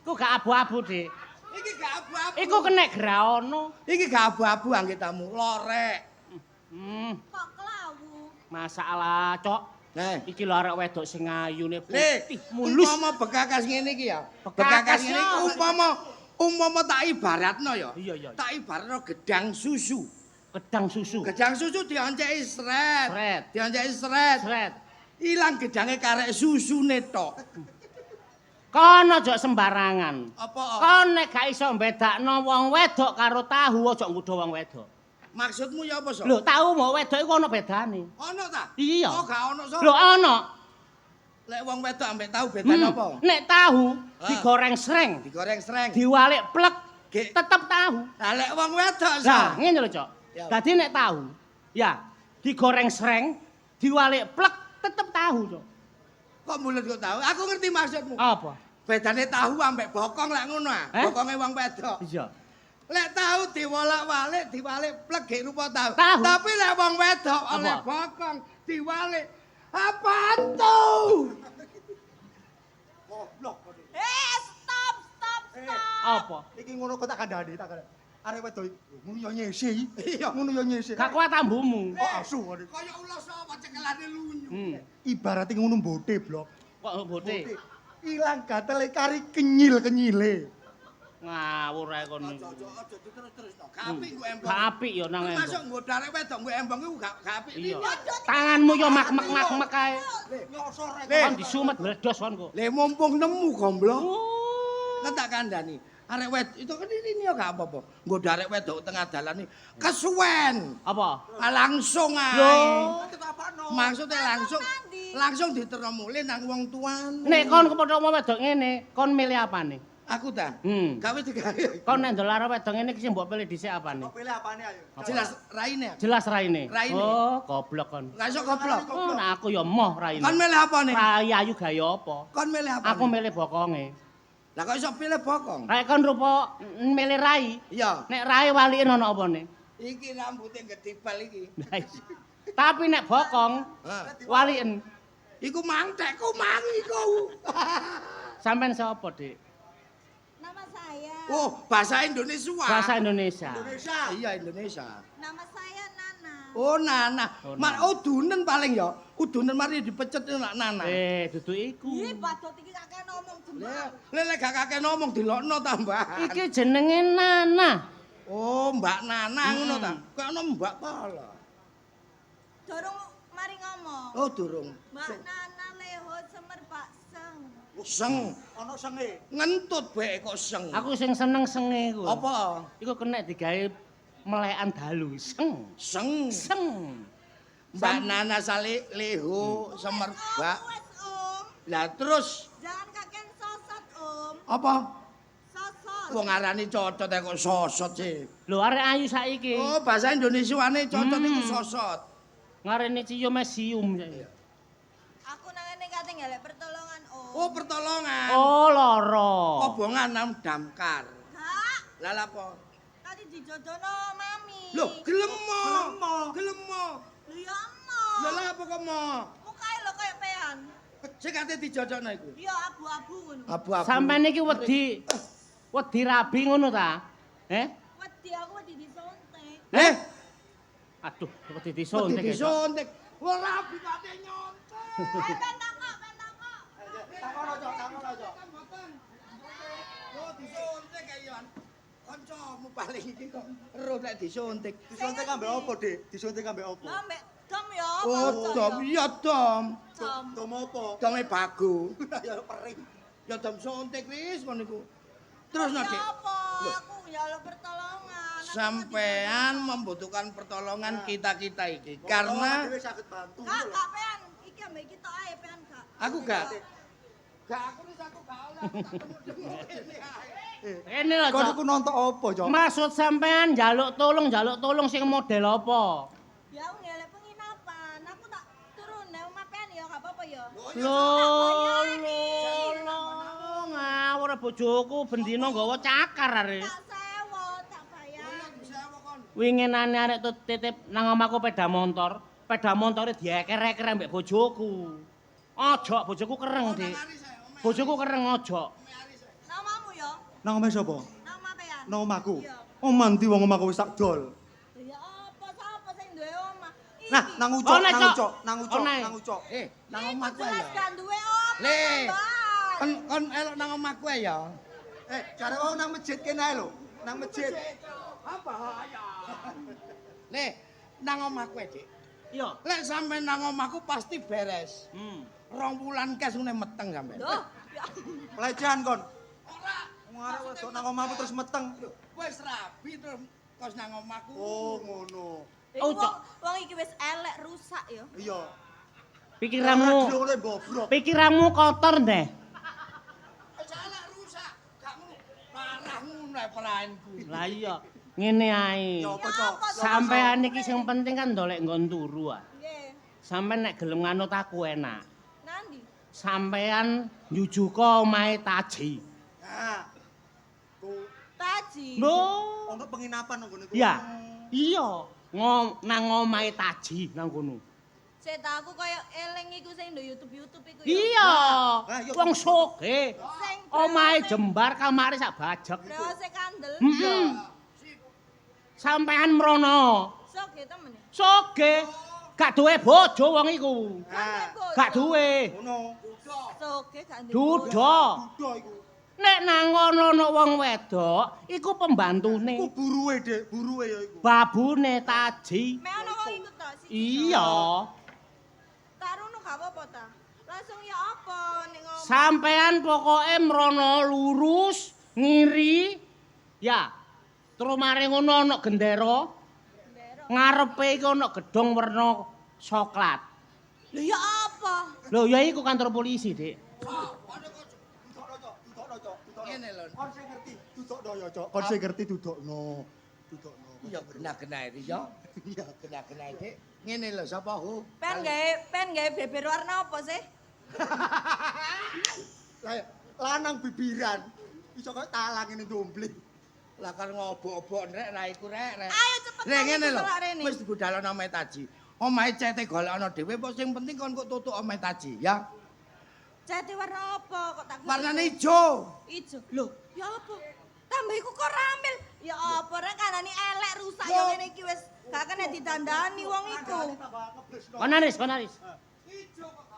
kok gak abu-abu, Dik. Iki gak abu-abu. Iku kenek graono. Iki gak abu-abu anggitamu, lorek. Kok kelawu? Masalah, Cok. Iki lho arek wedok sing ayune Le, putih mulus. umpama begakas ngene iki ya. Begakas Begakas ngene iki umpama tak ibaratno ya. Iya. Tak ibaratno gedang susu. Gedang susu. Gedang susu dionceki sret. Sret. Dionceki sret. Sret. Ilang gedange karek susune tok. Kon aja sembarangan. Apa? Kon nek gak iso mbedakno wong wedok karo tahu aja nggodho wong wedok. Maksudmu ya apa, Sok? Lho, tahu mau wedok iku ana bedane. Ono ta? Iya. Oh, gak ono, Sok. Lho, ana. Lek wong wedok ambek tahu bedane apa? Nek tahu digoreng sreng, Digoreng sreng. diwalik plek, Ge- tetep tahu. Lah lek wong wedok, Sok. Nah, ngene lho, Cok. Ya. Dadi nek tahu, ya digoreng sreng, diwalik plek, tetep tahu, Cok. Kok mulut kok tahu? Aku ngerti maksudmu. Apa? Bedane tahu ambek bokong lek ngono ah. Bokonge wong wedok. Iya. Lek tahu diwalak-walik, diwalik plek gek rupa tahu. Tahu. Tapi lek wong wedok Apa? oleh bokong diwalik apaan tuh? Goblok. Stop. Apa? Iki ngono kok tak kandhani, tak kandhani. Arek wedok iki ngono yo nyese. Iya, ngono yo nyese. Gak kuat tambumu. Kok asu ngene. Kaya ulos apa cekelane lunyu. Ibarat iki ngono mbote, Blok. Kok bote? Ilang gatele kari kenyil-kenyile. Ngawur ae kon Aja niku. diterus-terus to. Gak apik nggo embong. Gak apik ya nang embong. Masuk nggo darek wedok nggo embong iku gak apik. Iya. Tanganmu yo mak-mak ae. Nyosor rek. Kon disumet bledos kon kok. Le mumpung nemu gomblo. Oh. Kan tak kandhani. Arek wed itu kan ini ya gak apa-apa. Nggo arek wedok tengah dalan iki kesuwen. Apa? Langsung ae. Lho, Maksudnya langsung diterno mulih nang wong tuane. nek kon kepethuk wedok ngene, kon milih apane? Aku ta. Gawe digawe. Kon nek ndelok arep wedok ngene iki sing mbok pilih dhisik apane? Pilih apane ayo? Jelas raine. Jelas raine. Raine. Oh, goblok kon. Gak iso goblok. Oh, nah aku ya moh raine. Kon milih apa nih? Rai ayu gaya apa? Kon milih apa? Aku milih bokonge. Lah kok iso pilih bokong? Nek kon rupa milih rai, Iya. nek rai walike ono apane? Iki rambutnya gedibal iki. Tapi nek bokong Hah. waliken. Iku mangtekku mang iku. Sampean sapa, Dik? Nama saya. Oh, bahasa Indonesia. Bahasa Indonesia. Iya Indonesia. Nama saya Nana. Oh, Nana. Oh, Mak udunen paling ya. Udunen mari dipecet nak Nana. Dudu iku. Ih, badot iki kakek ngomong jembak. Lele gak kakek ngomong dilokno tambahan. Iki jenenge Nana. Oh, Mbak Nana ngono ta. Kok ono Mbak pala. Dorong mari ngomong. Oh, durung. Mbak Nana Leho Semer Pak Seng. Seng. Ono senge. Ngentut bae kok seng. Aku sing seneng senge ku. Apa? Iku kena digawe melekan dalu. Seng. Seng. Seng. Mbak Nana Sale Leho Semerbak. Wes Om. Lah terus Jangan kakek sosot Om. apa? Sosot. Wong arani cocot kok sosot sih. Lho arek ayu saiki. Oh, bahasa Indonesiane cocot iku sosot. Ngarene ciumesium. Aku nang ngene kate ngelek pertolongan Om. Oh, pertolongan. Oh, loro. Kobongan nang damkar. Hah? Lah lha apa? Tadi dijodono Mami. Loh, gelem mo. Gelem mo. Lho ya Mo. Lah lha apa kok mo? Mukae lho koyo pean. Sing kate dijojokno iku. Ya abu-abu ngono. Abu-abu. Sampeyan iki wedi rabi ngono ta? Wedi aku wedi disontek. Aduh, wedi Wedi disuntik. disuntik. Wah, rabi kate nyontek. Ben takok, ben takok. Takon aja, takon aja. Oh, disuntik kae yo. Kancamu paling iki kok ero nek disuntik. Disuntik ambek opo, Dik? Disuntik ambek opo? Lah mbek dom ya. Oh, dom iya dom. Dom. Dom opo? Dome bagu. Ya pering. Ya dom suntik wis ngono iku. Terus no, Dik. Apa? Aku nyaluk pertolongan. Sampean membutuhkan pertolongan kita-kita iki karena dhewe saged bantu. Kak pean. Iki ambek kita ae pean Kak. aku gak aku wis aku gak oleh aku tak temu kene ae. Ini lho, Kon Cok. iku nonton opo, Cok? Maksud sampean njaluk tolong sing model apa? Ya aku ngelek penginapan. Aku tak turun nang omah pean ya gak apa-apa ya. Lho, ngawur bojoku bendina nggawa cakar arek. Tak sewa, tak bayar. Winginane arek titip nang omahku sepeda motor. Sepeda montore dieker-eker ambek bojoku. Ojo, bojoku kereng, Dik. Bojoku kereng ojo. Namamu ya? Nang omah sapa? Nang omah pean. Nang omahku. Iya. Omah ndi wong omahku wis tak dol. Ya apa sapa sing duwe omah? Nah, nang ucok, Oh, nek, nang Cok. ucok, nang ucok, Oh, nek. nang ucok. Nang omahku jelas ya. kan duwe omah. Le. Bang. Kon elok nang omahku ya. Jare wong nang masjid kene ae lho. Nang masjid. Apa ya? Le, nang omahku Dik. Iya. Lek sampe nang omahku pasti beres. Hmm. 2 wulan kes ngene meteng sampe. Loh, ya. Pelecehan kon. Ora. Wong arek wedok nang omahmu terus meteng. Wis rabi terus kos nang omahku. Oh, ngono. Iku Oh, Cok. wong iki wis elek rusak ya. Iya. Pikiranmu Oleh bobrok. pikiranmu kotor deh. Salah rusak. Gak ngono. Parah ngono ae peraanku. Lah iya, ngene ae. Ya apa, Cok? Sampean iki sing penting kan ndolek nggon turu ah. Nggih. Sampean nek gelem nganut aku enak. Nandi? Sampean nyujuka omahe Taji. Nah. Ku Taji. Lho, ono penginapan nang ngene ku. ya. Iya, nang omahe Taji nang kono. Sik tak aku koyo eling iku sing nduk YouTube iku ya. Iya, Lah, iya. wong sugih. Sing Omahe jembar kamare sak bajek. Brewase kandel. Heeh. Sampean mrono. Sok ya temen. Sugih. Gak duwe bojo wong iku. Nah, Gak duwe. ngono. Sok gak ndek. Duda. Duda iku. Nek nang kono ana wong wedok, iku pembantune. Ku buruwe, Dik, buruwe ya iku. Babune Taji. Mek ana wong ikut ta sih. Iya. Taruno gak apa-apa ta. Langsung ya apa ning ngomong. Sampean pokoke mrono lurus Ngiri. Ya. Terus mari ngono ana gendera. Ngarepe iki ana gedhong werna soklat. Lho ya apa? Lho ya iku kantor polisi, Dik. Ngene lho. Kon sing ngerti dudukno ya, Cok. Kon sing ngerti dudukno. Dudukno. Iya kena-kena iki, Cok. Iya kena-kena iki. Ngene lho, sapa ho? Pen gawe beber warna apa sih? Lah lanang bibiran. Iso kok talang ngene ndombli. Lah kan ngobok-obok rek ra iku rek. Ayo cepet Rek ngene lho. rene. Wis dibudalno omahe Taji. Omahe cete golekno dhewe, apa sing penting kon kok tutuk omahe Taji, ya. Cete warna apa kok tak Warnane ijo. ijo. Lho, ya apa? Tambah iku kok ramil. Ya apa rek kanane elek rusak ya ngene iki wis gak kena ditandani wong iku. Konaris.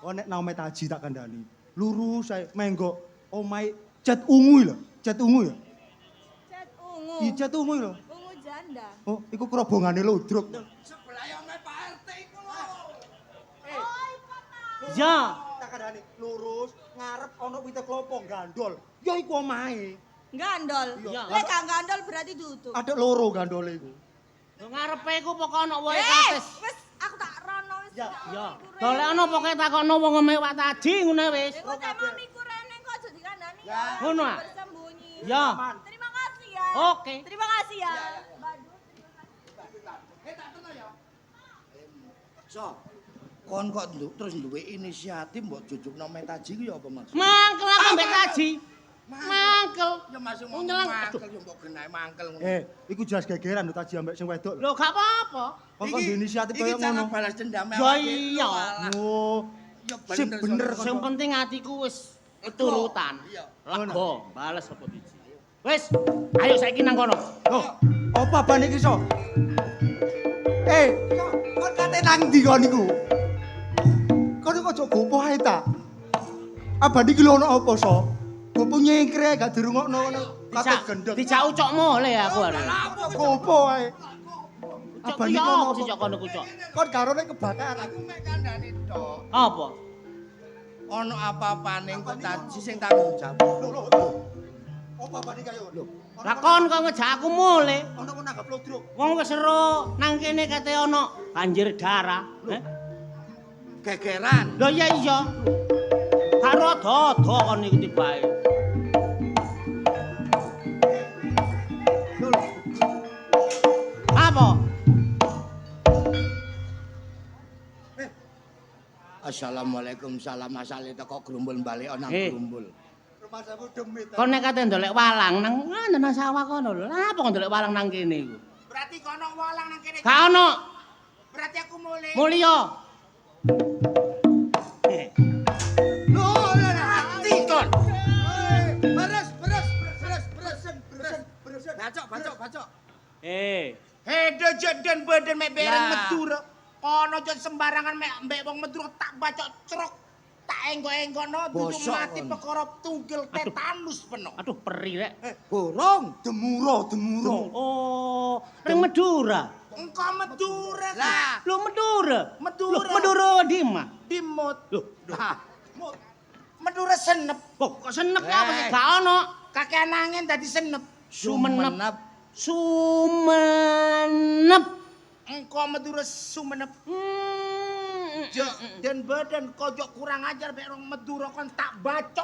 Oh nek nang omahe Taji tak kandhani. Lurus ae menggo omahe cat ungu lho. Cat ungu ya. Cat ungu. Iya cat ungu lho. Ungu janda. Oh, iku kerobongane Ludruk. Sebelah omahe Pak RT iku lho. Oh, iku ta. Ya. Tak kandhani lurus ngarep ana wite klopo gandol. Ya iku omahe. Gandol. Iya. Lek gak gandol berarti tutup. Ada loro gandole iku. Lho ngarepe iku pokoke ana wae kates. Wis aku tak rono wis. Ya. Ya. Golek ana pokoke takokno wong omahe Pak Taji ngene wis. Iku cek mau niku rene kok aja dikandani ya. Ngono, ah? Bersembunyi. Ya. Terima kasih ya. Oke. Terima kasih ya. Badut, terima kasih. So, kon kok terus duwe inisiatif mbok jujukno omahe Taji ku ya apa maksud? Mangkel aku mbek Taji. Mangkel. Ya masuk Wong ngomong nyelang. mangkel yo mbok genahe mangkel ngono. Iku jelas gegeran lho Taji ambek sing wedok. Lho gak apa-apa. Kok kon inisiatif iki kaya cara ngono. balas dendam Ya iya. Oh, Ya sip bener soalnya. Sing penting atiku wis keturutan. Iya. Lega, bales apa biji. Wis, ayo saiki nang kono. Loh, apa ban iki so? Kon kate nang ndi kon niku? Kon kok aja gopoh ae ta? Abang iki lho ono apa so? Gopoh nyengkre gak dirungokno ngono. Kate gendeng. Dijak ucok mole aku arek. Gopoh ae. Cok Abang ya iki apa ono sih cok kono ku cok? Kon garone kebakaran. Aku mek kandhani tok. Apa? Ono apa-apane kok Taji sing tanggung jawab. Loh. Apa ban iki ayo? Loh. Lah kon kok ngejak aku mole. Ono kok nanggap Ludruk. Wong wis ero nang kene kate ono banjir darah. Gegeran. Lho iya. Karo dodo kon iku tibae. Apa? Assalamualaikum salam asale teko grumbul balik nang grumbul. Rumah saku demit. Kon nek kate ndolek walang nang nang sawah kono lho. Lah apa kok ndolek walang nang kene iku? Berarti kono walang nang kene. Gak ono. Berarti aku mulai. Mulya. Loh, hati kon. Beres. Bacok. Dejet dan badan mek bereng Madura. Kono aja sembarangan mek mbek wong Madura tak bacok cerok. Tak enggo-enggono dudu mati perkara tugel tetanus peno. Aduh peri rek. Borong. Demuro. Oh, ring Madura. Engko Madura lah. Lho Madura. Madura. Lho Madura di mah. Dimut. Lho, Lah. Madura senep. kok senep apa sih gak ono? Kakek angin dadi senep. Sumenep. Engko Madura Sumenep. Dan badan kojok kurang ajar mek rong Madura kon tak bacok.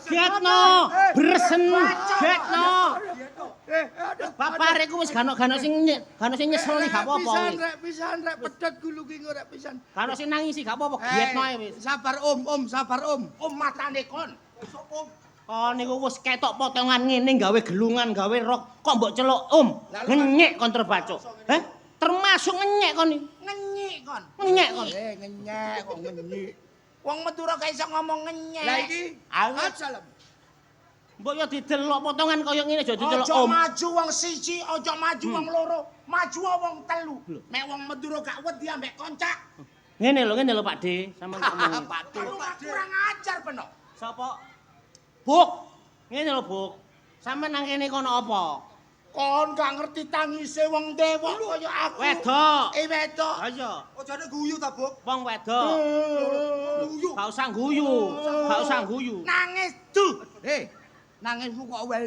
Getno, bresen, getno. Bapak reku wis gano sing nyeseli gak apa-apa wis. Pisan rek pedhot gulu ki rek pisan. Gano sing nangisi gak apa-apa, getno ae wis. Sabar sabar om. Om matane kon. Om. Kon niku wis ketok potongan ngene gawe gelungan, gawe rok, kok mbok celuk ngenyek kon terbacok. Heh? Termasuk ngenyek kon iki. Ngenyik kon. Ngenyek kon. Ngenyek kok ngenyik. Wong Madura gak iso ngomong ngenyek. Lah iki salam. Mbok yo didelok potongan kaya ngene aja diceluk Ojo om. maju wong siji, ojo maju wong loro, maju wong telu. Mek wong Madura gak wedi ambek koncak. Ngene lho Pak D, sampeyan ngomong. Pak D. Kurang ajar peno. Sapa? Buk. Ngene lho, Buk. Sampeyan nang kene kono apa? Kon gak ngerti tangise wong dewek kaya aku. Wedok. Wedok. Ha iya. Ojane guyu ta, Buk? Wong wedok. Guyu. Gak usah guyu. Gak usah guyu. Nangis tuh. Nangismu kok wae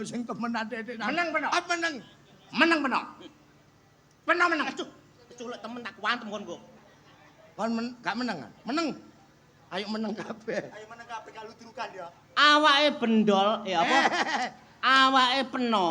sing temenan Titik. Menang peno. Menang. Menang peno. Peno menang. Aduh, keculuk temen tak kuantem kon kok. Kon gak menang kan? Menang. Ayo menang kabeh. Ayo meneng kabeh kalau dirukan ya. Awake bendol, ya apa? Awake peno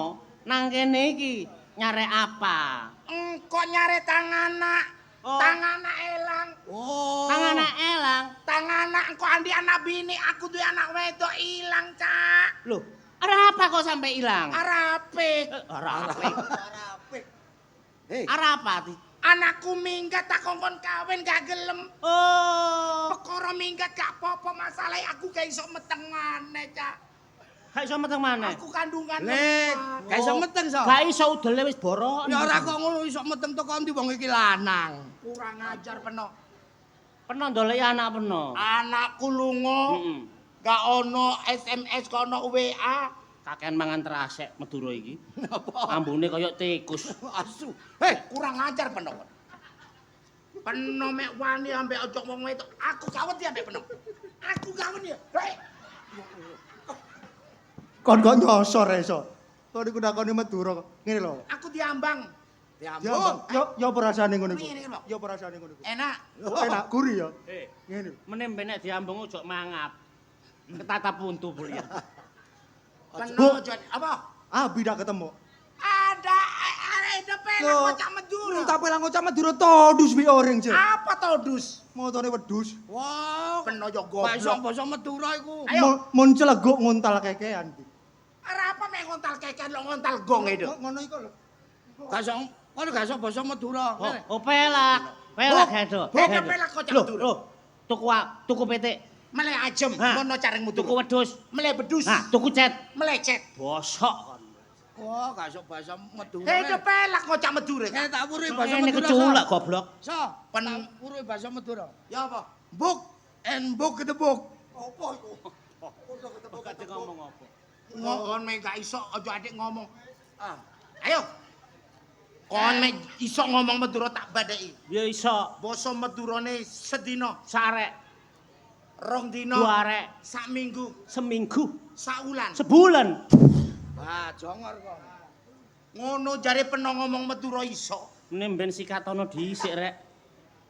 nang kene iki nyarek apa? Engko nyare tanganak. Oh. Tanganak elang. Oh. Tanganak elang. Tanganak engko andi anak bini, aku duwe anak wedok ilang, Cak. Loh, arep apa kok sampai ilang? Arapik. Arep. Arapik. Hei, Arep apa? Ti? anakku minggat tak kongkon kawin gak gelem. Oh, Perkara minggat gak apa-apa masalah aku gak iso meteng maneh, Cak. gak iso meteng maneh. Aku kandungan. Le, gak iso meteng so. Gak iso udele wis borok. Ya ora kok ngono iso meteng teko ndi wong iki lanang. Kurang ajar peno. Peno ndoleki anak peno. Anakku lunga. Heeh. Gak ono SMS, gak ono WA. Kakean mangan terasek Madura iki. Napa? Ambune kaya tikus. Asu. Hei, kurang ajar peno. Peno mek wani ambek ojo wong wedok. Aku gak wedi ambek peno. Aku gak wedi. Hei. Kon kok nyosor iso. Kok niku nakoni Madura kok. Ngene lho. Aku diambang. Ya, Diambang. yo perasane ngono iku. Ngene iki, Pak. Yo perasane ngono iku. Enak. Oh, enak gurih ya. Ngene. Menembe nek diambung ojo mangap. Ketatap untu bulian. Peno ojo apa? Ah, bida ketemu. Ada depan Loh, kocak Madura. Tak pelang kocak Madura todus bi oreng, Cek. Apa todus? Motone wedhus. Wah, Peno yo basa goblok. basa Madura iku. Ayo. Mun celeguk nguntal kekean iki. Ara apa mek ngontal keken lo ngontal gong itu. Ngono iku lho. Gak iso kono gak iso basa Madura. Oh, pelak. Pelak itu. Pelak kocak Madura. Loh, tuku petik. Mele ajem Hah. ngono carengmu Tuku tuku. wedhus. Mele bedus. Nah, tuku cet. Melecet. Bosok kon. Wah, gak iso basa Madura. Hei pelak kocak Madura. Kene tak wuruhi basa Ini Madura. keculak goblok. So, Pen- tak wuruhi basa Madura. Ya apa? Book and book the book. Apa iku? Gak ngomong apa. Kon mek gak iso aja adik ngomong. Ah. Ayo. Kon mek iso ngomong Madura tak badai. Ya iso. Basa Madurane sedina, Sarek, rong dina, dua arek, sak minggu, seminggu, saulan. sebulan. Ah, jongor kok. Ngono jare peno ngomong Madura iso. Nemben sikatono dhisik rek.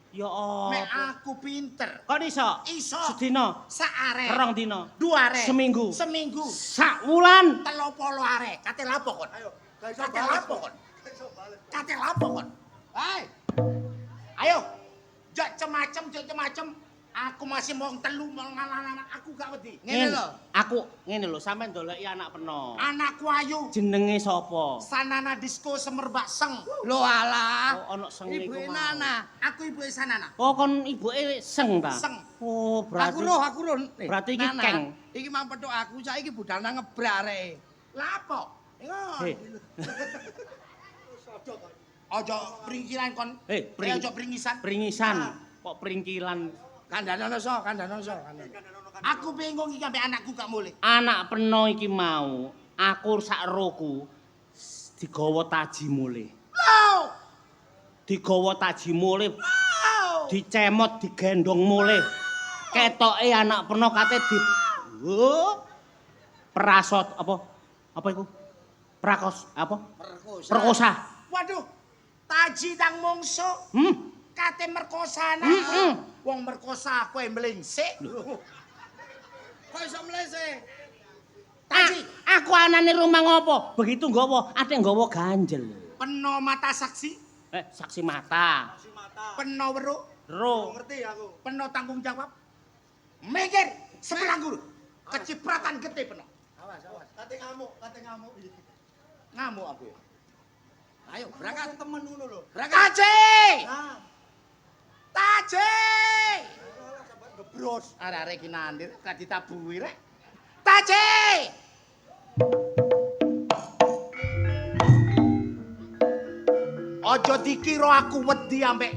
Ya Mek apa? aku pinter. Kok iso? Iso. Sedina, Sak arek. rong dina, Dua arek. Seminggu. Seminggu. sak wulan. 30 arek. Kate lapo kon? Ayo, gak iso Kate bales. lapo kon? Gak iso bales. Kate lapo kon? Hai. Ayo. Jok cemacem. Aku masih mau telu mau ngalah-ngalah aku gak wedi. Ngene lho. Aku ngene lho, sampean ndoleki anak peno. Anakku ayu. Jenenge sapa? Sanana disco semerbak seng. Lho alah. Oh, ana seng iku Ibu mau. Nana. Aku ibu Sanana. Oh, kon ibuke seng ta? Seng. Oh, berarti Aku roh. Berarti iki Nana, keng. Iki mang petuk aku saiki budalna ngebrak areke. Lapo? Hei, Ojo pringkilan kon. Ojo pringisan. pringisan. Kok pringkilan? Kandhanono so. Aku bingung iki ambek anakku gak mulih. Anak peno iki mau, aku sak rohku digawa taji mulih. Low. Digawa taji mulih, dicemot, digendong mulih. Ketoke anak peno kate di perasot apa? Apa iku? Prakos apa? Perkosa. Waduh. Taji tang mongso. Kate merkosana. Wong merkosa kowe mlingsik. Kok iso mlese? Taji. Aku anane rumah ngopo? Begitu nggawa, ate nggawa ganjel. Peno mata saksi. Saksi mata. Peno weruh. Ro. Ngerti aku. Peno tanggung jawab. Mikir sebelah guru. Kecipratan gede peno. Awas. Kate ngamuk. Ngamuk aku ya. Ayo berangkat. Temen ngono lho. Berangkat. Taji! Nah, Taji! sampai gebros. Arek-arek iki nandir gak ditabuhi rek. Taji! Ojo dikira aku wedi ambek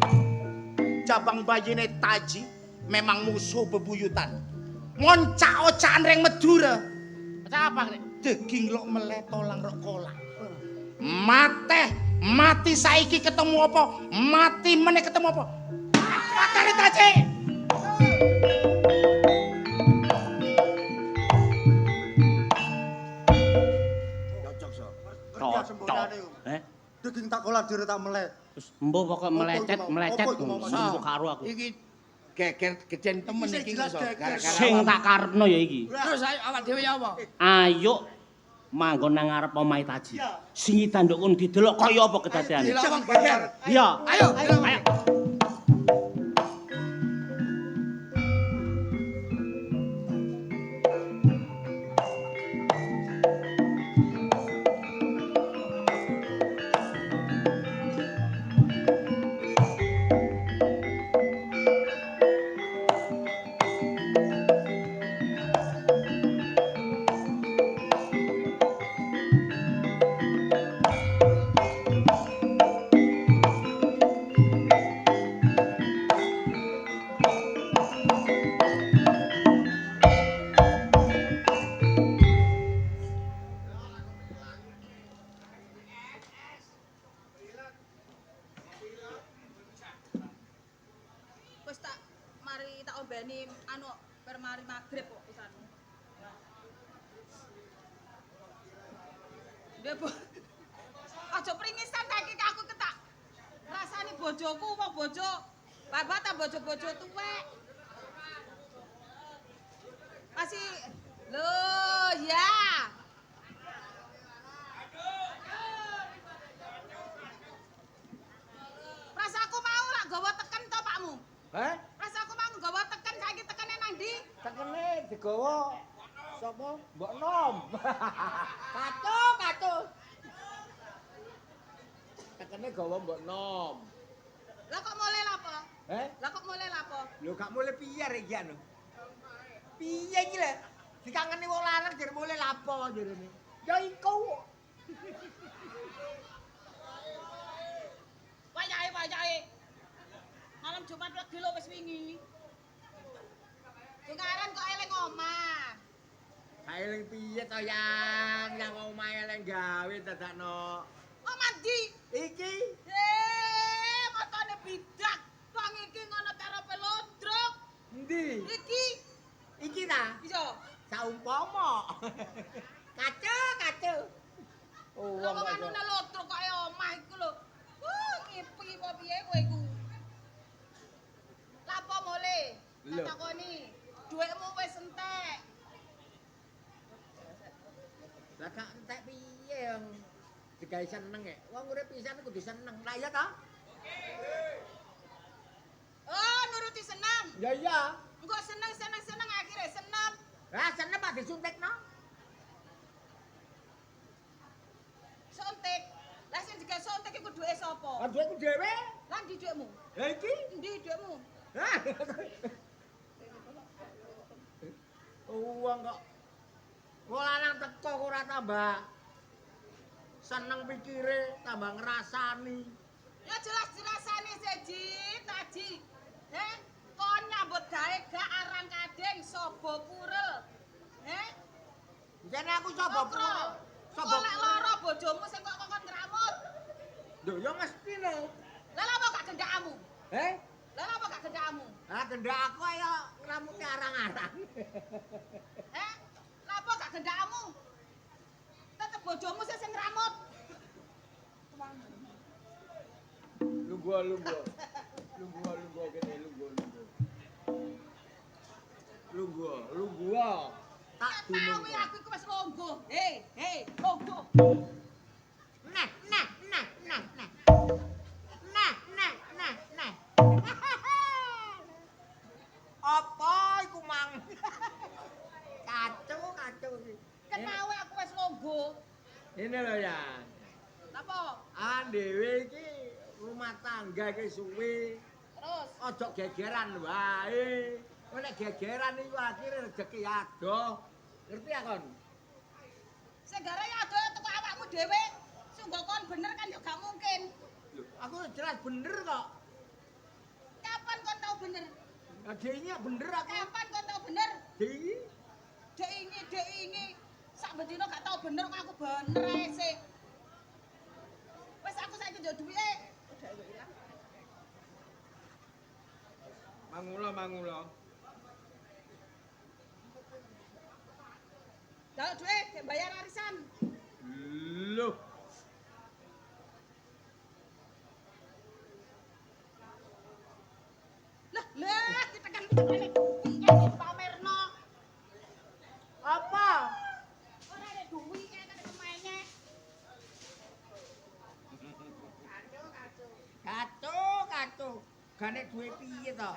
jabang bayine Taji memang musuh bebuyutan. Ngoncak-ocakan reng Madura. Apa rek? Daging lok meletolang rok kolak. Mati saiki ketemu apa? Mati meneh ketemu apa? Patene Taji. Ya sembolane. Eh? Daging tak kolah dire tak meleh. Wis mbok pokok melecet Apa iku mau? mbok karo aku. Iki geger geden temen Iki iki jelas iso. geger. Gara-gara Sing awak. tak karepno ya iki. Terus ayo awak dhewe ya apa? Ayo manggon nang ngarep omahe Taji. Singi tandukun didelok kaya apa kedadeane. Delok wong geger. Iya. Ayo. Ayo. Wis tak mari tak ombeni anu permari magrib kok pisan. Dia Bu. Aja pringisan saiki aku ketak. Rasane bojoku wong bojo babat ta bojo-bojo tuwek. Masih lho ya. Rasaku mau lak gawa teken to Pakmu. Heh? Rasaku mau gawa teken saiki tekene nang ndi? Tekene digawa sapa? Mbok Nom. Katu. Tekene gawa Mbok Nom. Lah kok mulai lapo? Heh? Lah kok mulai lapo? Lho gak mulai piye rek iki anu. Piye iki lho? Dikangeni wong lanang jare mulai lapo jarene. Ya iku. Wayahe. Malam Jumat legi lho wis wingi. Dengaran kok eling omah. Kaeling piye to yang omahe eleng gawe dadakno. Omah ndi? Iki Matane bidak. Wong iki ngono tarepe lodrok. endi? Iki Ta? iso. Saumpama. Kacu. Oh, Lha wong anune lodrok kok omah iku lho. Ngipi apa piye kowe iku? Lapo mole? Tak Lho. takoni. Dhuwitmu wis entek. Lah gak entek piye yang digawe seneng ya? Wong urip pisan kudu seneng. Lah iya ta? Oh, nuruti seneng. Ya iya. Engko seneng akhirnya seneng. Lah seneng pak disuntikno. Suntik. Lah sing digawe suntik iku duwe sapa? Lah duitku dhewe. Lah ndi dhuwitmu? Lah iki. Ndi dhuwitmu? Hah? Uang kok. Wong lanang teko kok ora tambah seneng pikire, tambah ngrasani. Ya jelas-jelasane seji, Taji. Kon nyambut gawe gak arang kadeng sobo purel. Jane aku coba Okro. coba Kok lek lara bojomu sing kok kokon ngramut. Lho ya mesti lho. Lah lha apa gak gendakmu? Heh? Lah lha apa gak gendakmu? Ah gendak aku ayo ngramute arang-arang. Lah apa gak gendakmu? Tetep bojomu sing ngramut. Lungguh kene lungguh. Tak Tahu dunung. aku iku wis longgo. Hei, longgo. Nah. Apa iku mang? Kacau. Kenawe aku wis longgo. Ini lho ya. Napa? Dhewe iki rumah tangga iki suwe. Terus Ojo gegeran wae. Kowe nek gegeran iku akhire rezeki adoh. Ngerti ya kon? sing gara ya ado teko awakmu dhewe. Sungguh kon bener kan ya gak mungkin. Lho, aku jelas bener kok. Kapan kon tau bener? Nah, dhewe bener aku. Kapan kon tau bener? Dhewe Dek ingi. Sak bendina gak tau bener kok aku bener ae sih. Wis aku saiki njuk duwike. Udah ilang. Mangula. Jaluk duit, bayar arisan. Loh, regane duwe piye to?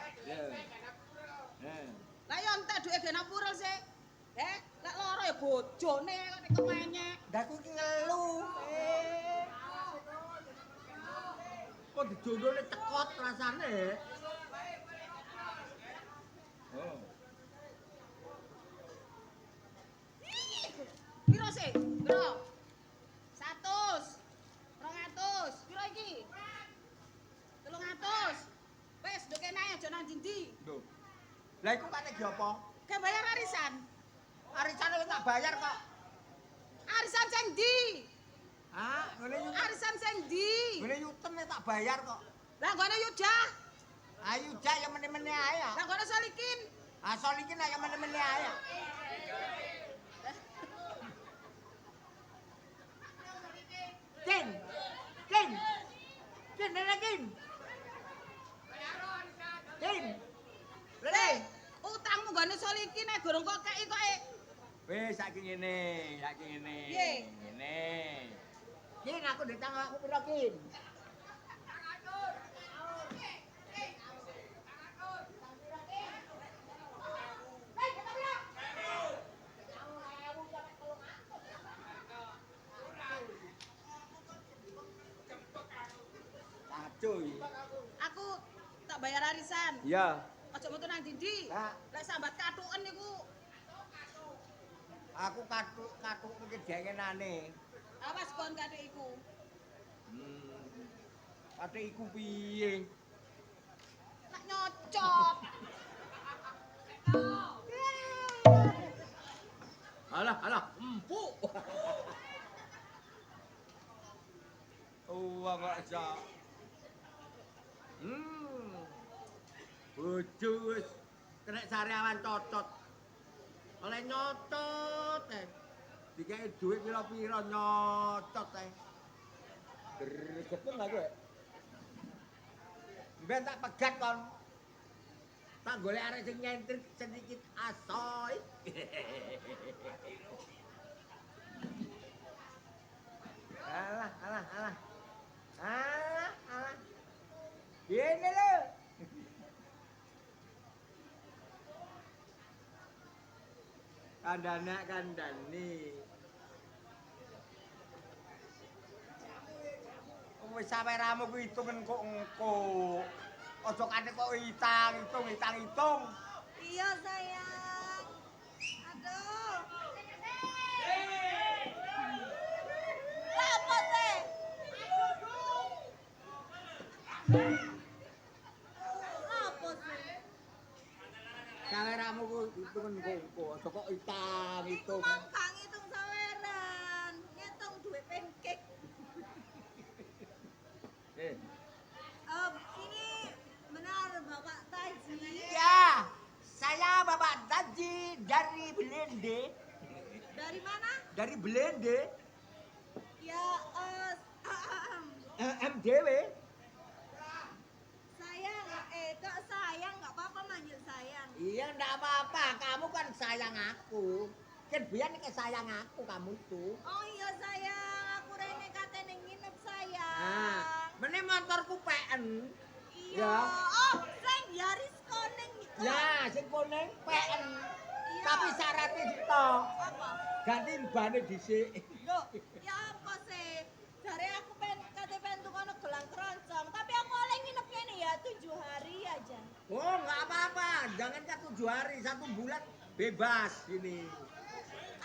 Lah ya entek duwe gena purel sih. Lek loro ya bojone kok nek kemenyek. Dah aku iki ngelu. Kok dijondone cekot rasane? Piro sih? Piro? 100. 200. Piro iki? 300. Wes, nduk kene ae aja nang ndi-ndi. Lho. Lah iku kate ki apa? Ke bayar arisan. Arisan wis tak bayar kok. Arisan sing ndi? Hah, ngene yu. Arisan sing ndi? Ngene yutem tak bayar kok. Lah nggone Yudah. Ayo jak ya meneh-meneh ae ya. Lah nggone Solikin. Asal iki nek ya meneh-meneh ae ya. Kin. Kin. Kin nene kin. Kin. Le, utangmu nggone Solikin nek gorong kok kei kok. Wis saiki ngene, saiki ngene. Piye? Ngene. Kin aku ditang aku pira kin? Acuy. Aku tak bayar arisan. Iya. Aja metu nang ndi-ndi. Lah. Lek sambat katuken niku. Aku katuk iki dengenane. Awas kon kathuk iku. Katuk iku piye? Nak nyocot. Alah, empuk. Oh, kok iso. Bojo wis kena sariawan cocot. Oleh nyocot dikei duit pira-pira nyocot Gregepeng aku ya. Ben tak pegat kon. Tak golek arek sing nyentrik sedikit asoy. Alah. Ini lho. Kandani. Wis saweramu ku hitungen kok engko. Aja kate kok hitung. Iya sayang. Aduh. Apa sih? Apa sih? Saweramu ku hitungen kok engko. Aja kok Iku mang gak ngitung saweran, ngitung duit pancake. Ini benar Bapak Taji. Ya, saya Bapak Taji dari Belende. Dari mana? Dari Belende. Ya, MDW. sayang, kok sayang, nggak apa-apa manggil sayang. Iya, enggak apa-apa. Kamu kan sayang aku. Kan biar nih sayang aku kamu tuh. Oh iya sayang, aku rene katene nginep sayang. Nah, meneh motorku PN. Iya. Ya. Oh, sing Yaris kuning itu. Ya, sing kuning PN. Iya. Tapi syaratnya gitu. Apa? Ganti bane dhisik. Loh, ya apa sih? Jare aku kate pengen tukono gelang keroncong, tapi aku oleh nginep kene ya 7 hari aja. Oh, enggak apa-apa. Jangan kan 7 hari, 1 bulan bebas ini.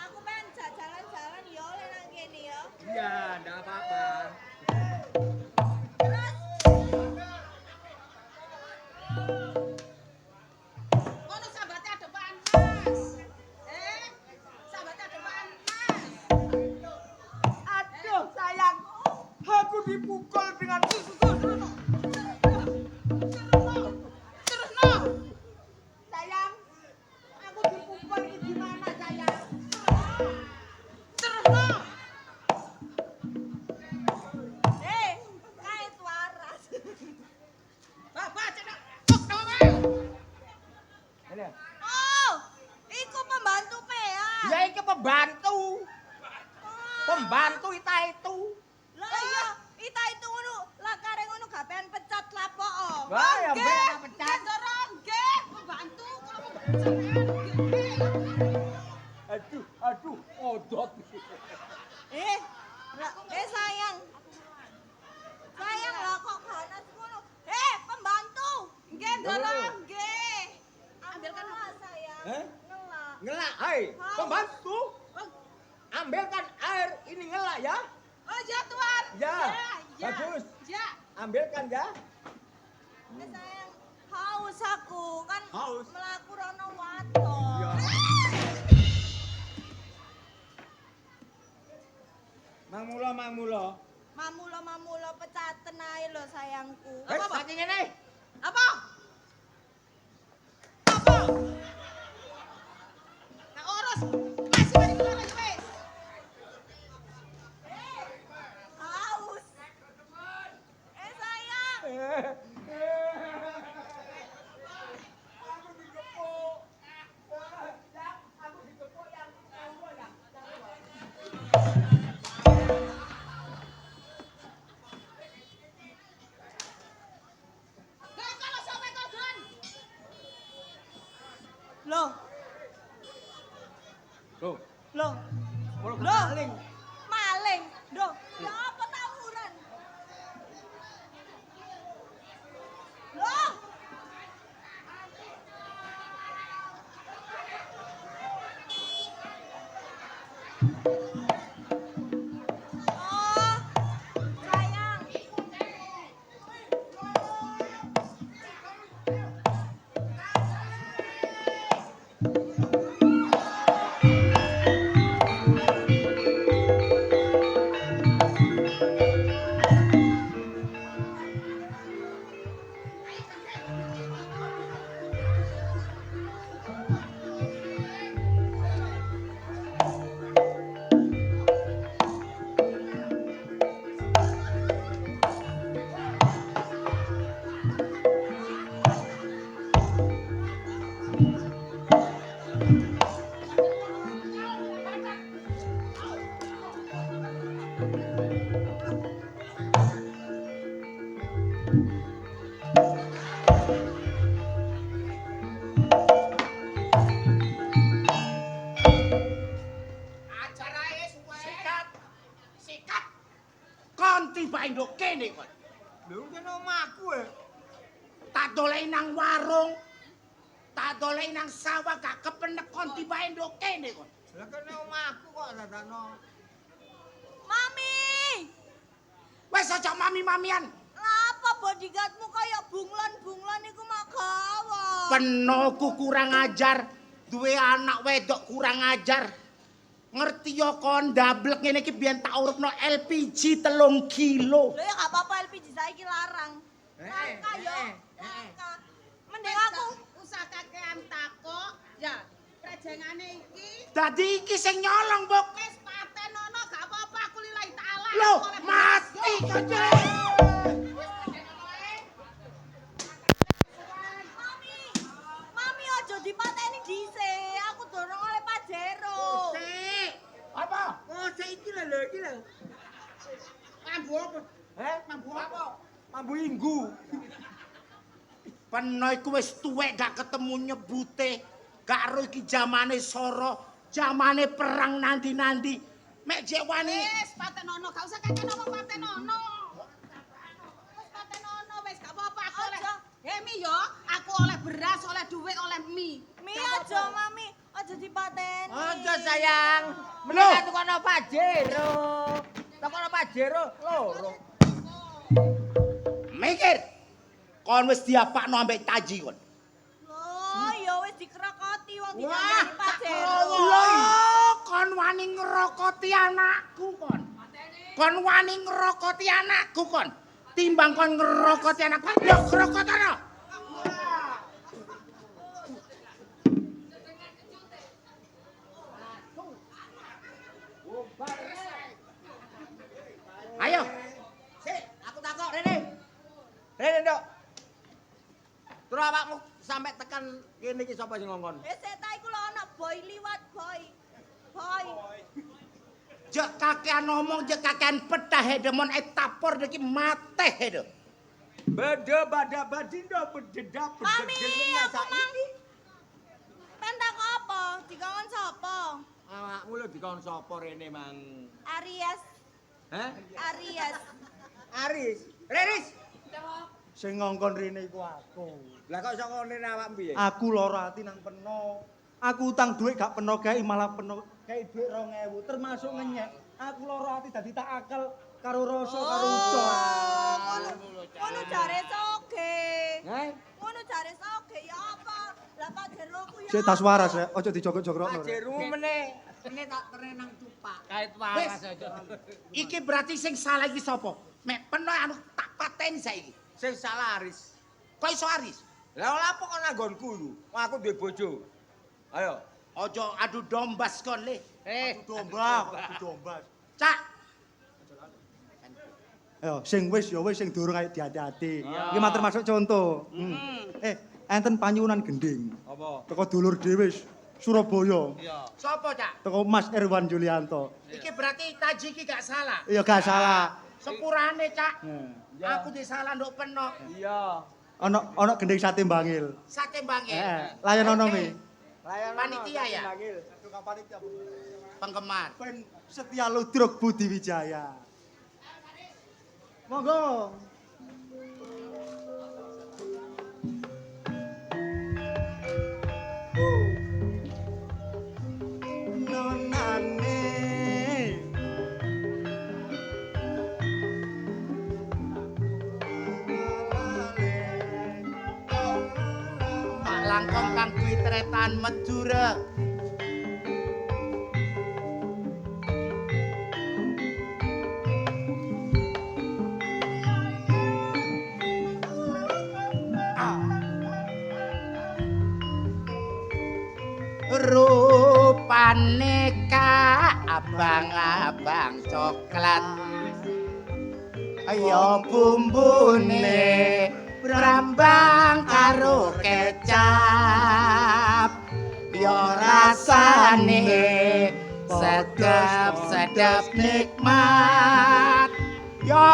Aku pengen jalan-jalan ya oleh nang kene ya. Iya, enggak apa-apa. Terus kono sahabatnya ada panas. Sahabatnya ada panas. Aduh, sayang. Aku dipukul dengan Terus no. sayang. Aku dipukul ini gimana, sayang? Terus no. Kait waras. Bapak cedek. Ini. Oh, iku pembantu PA. Ya iki pembantu. Pembantu ita itu. Lah iya, ita itu ngono, lah kare ngono gak pengen pecat lapo. Wah, ya Nggih, mbak pecat. Ndoro nggih, pembantu Aduh, odot. Sayang. Sayang lah kok ganas ngono. Pembantu. Nggih, Ndoro nggih. Ambilkan sayang. Ngelak. Ngelak, hai. Pembantu. Ambilkan air, ini ngelak ya. Oh ya Tuan. Ya, bagus. Ya. Ambilkan ya. Sayang, haus aku kan. Haus? Melaku rono wato. Ya. Mangmulo. Mamulo pecaten ae lho sayangku. Saking ini. Apa? Nah, urus. Masih mari kula wis. Haus. Sayang. Loh. Loh. Maling. Maling. Loh, ya apa tawuran? Loh. Oh, sayang. Sikat. Kon tiba nduk kene kon. Lho kene omahku Tak doleki nang warung. Tak doleki nang sawah gak kepenek kon tiba nduk kene kon. Lah kene omahku kok dadakno. Mami. Wes aja mami-mamian. Apa bodyguardmu kaya bunglon-bunglon iku mak gawa? Penoku kurang ajar. Duwe anak wedok kurang ajar. Ngerti yo kon ndablek ngene iki biyen tak urupno LPG 3 kilo. Lho ya gak apa-apa LPG saiki larang. Langka yo. Langka. Mending aku usah kakean takok. Ya, prejengane iki Dadi iki sing nyolong, Buk. wis patenono gak apa-apa aku lillahi taala. Loh, mati kece. Mami aja dipateni dhisik. Aku dorong oleh Pajero. Apa? Oh, iki lho iki lho. Mambu apa? Mambu apa? Mambu inggu. Peno iku wis tuwek gak ketemu nyebute. Gak ro iki zamane Soro, zamane perang nanti-nanti. Mek jek wani. Wis patenono, gak usah kakean ngomong patenono. Wis patenono wis gak apa-apa aku oleh. Mi yo, aku oleh beras, oleh duit, oleh mie. Mi aja Mami, aja dipateni. Aja sayang. Loh. Mending tukono Pajero. Tukono Pajero loro. Mikir. Kon wis diapakno ambek Taji kon. Loh, ya wis dikrokoti wong Wah, dikandani Pajero. Loh, kon wani ngerokoti anakku kon. Kon wani ngerokoti anakku kon. Timbang kon ngerokoti anakku, yo ngerokotono. Ayo. Sik, aku takok Rene. Rene, Nduk. Terus awakmu sampai tekan kene iki sapa sing ngongkon? Sik ta iku lho ana boy liwat boy. Boy. Jek kakean ngomong, jek kakean petah demon etapor iki mateh. Beda bada badindo bededa Mami, bededa aku mang. Pentak apa? Dikongon sapa? Awakmu lho dikon sapa rene mang? Aries. Hah? Aries. Aris. Riris. Sing ngongkon rene iku aku. Lah kok iso ngene awakmu piye? Aku lara ati nang peno. Aku utang duit gak peno gawe malah peno gawe duit 2000 termasuk ngenyek. Aku lara ati dadi tak akal karo rasa karo uco. Ngono jare soge. Heh? Ngono jare soge ya apa? Lah Pak Jeroku ya. Sik tas waras ya, aja dijogok-jogokno. Jeru meneh. Meneh tak terenang cupak. Kait waras aja. Iki berarti sing salah iki sapa? Mek peno anu tak pateni saiki. Sing salah Aris. Kok iso Aris? Lah lha apa kok nanggonku iku? Aku duwe bojo. Ayo. Ojo adu dombas kon le. Domba, domba. Cak. Ayo, sing wis ya wis sing durung ayo diati-ati. Iki mah termasuk contoh. Enten panyuwunan gending. Apa? Teko dulur dhewe Surabaya. Sopo Cak? Teko Mas Irwan Julianto. Iki berarti Taji iki gak salah. Iya gak salah. Sepurane Cak. Aku disalah nduk peno. Iya. Ana gending sate Bangil. Sate Bangil. Layan ono mi. Panitia ya? Tukang panitia. Penggemar. Ben Setia Ludruk Budi Wijaya. Monggo. Nonane. Pak Langkong kang duwe tretan Madura. Rupane ka abang-abang coklat. Ayo bumbune brambang karo kecap. Yo rasane sedap-sedap nikmat. Yo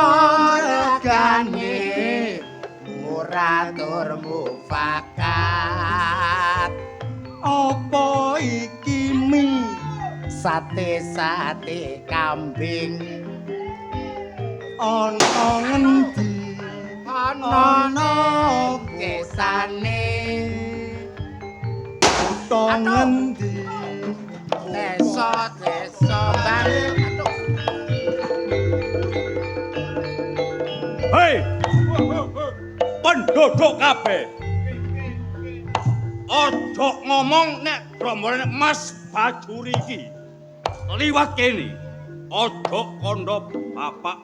regane murah tur mufakat. Apa iki mi? Sate-sate kambing Ana ngendi? ana kesane Kutha ngendi? desa-desa Bali. Hei! Penduduk kabeh. Ojo ngomong nek rombongan Mas Bajuri iki liwat kene. Ojo kondo bapak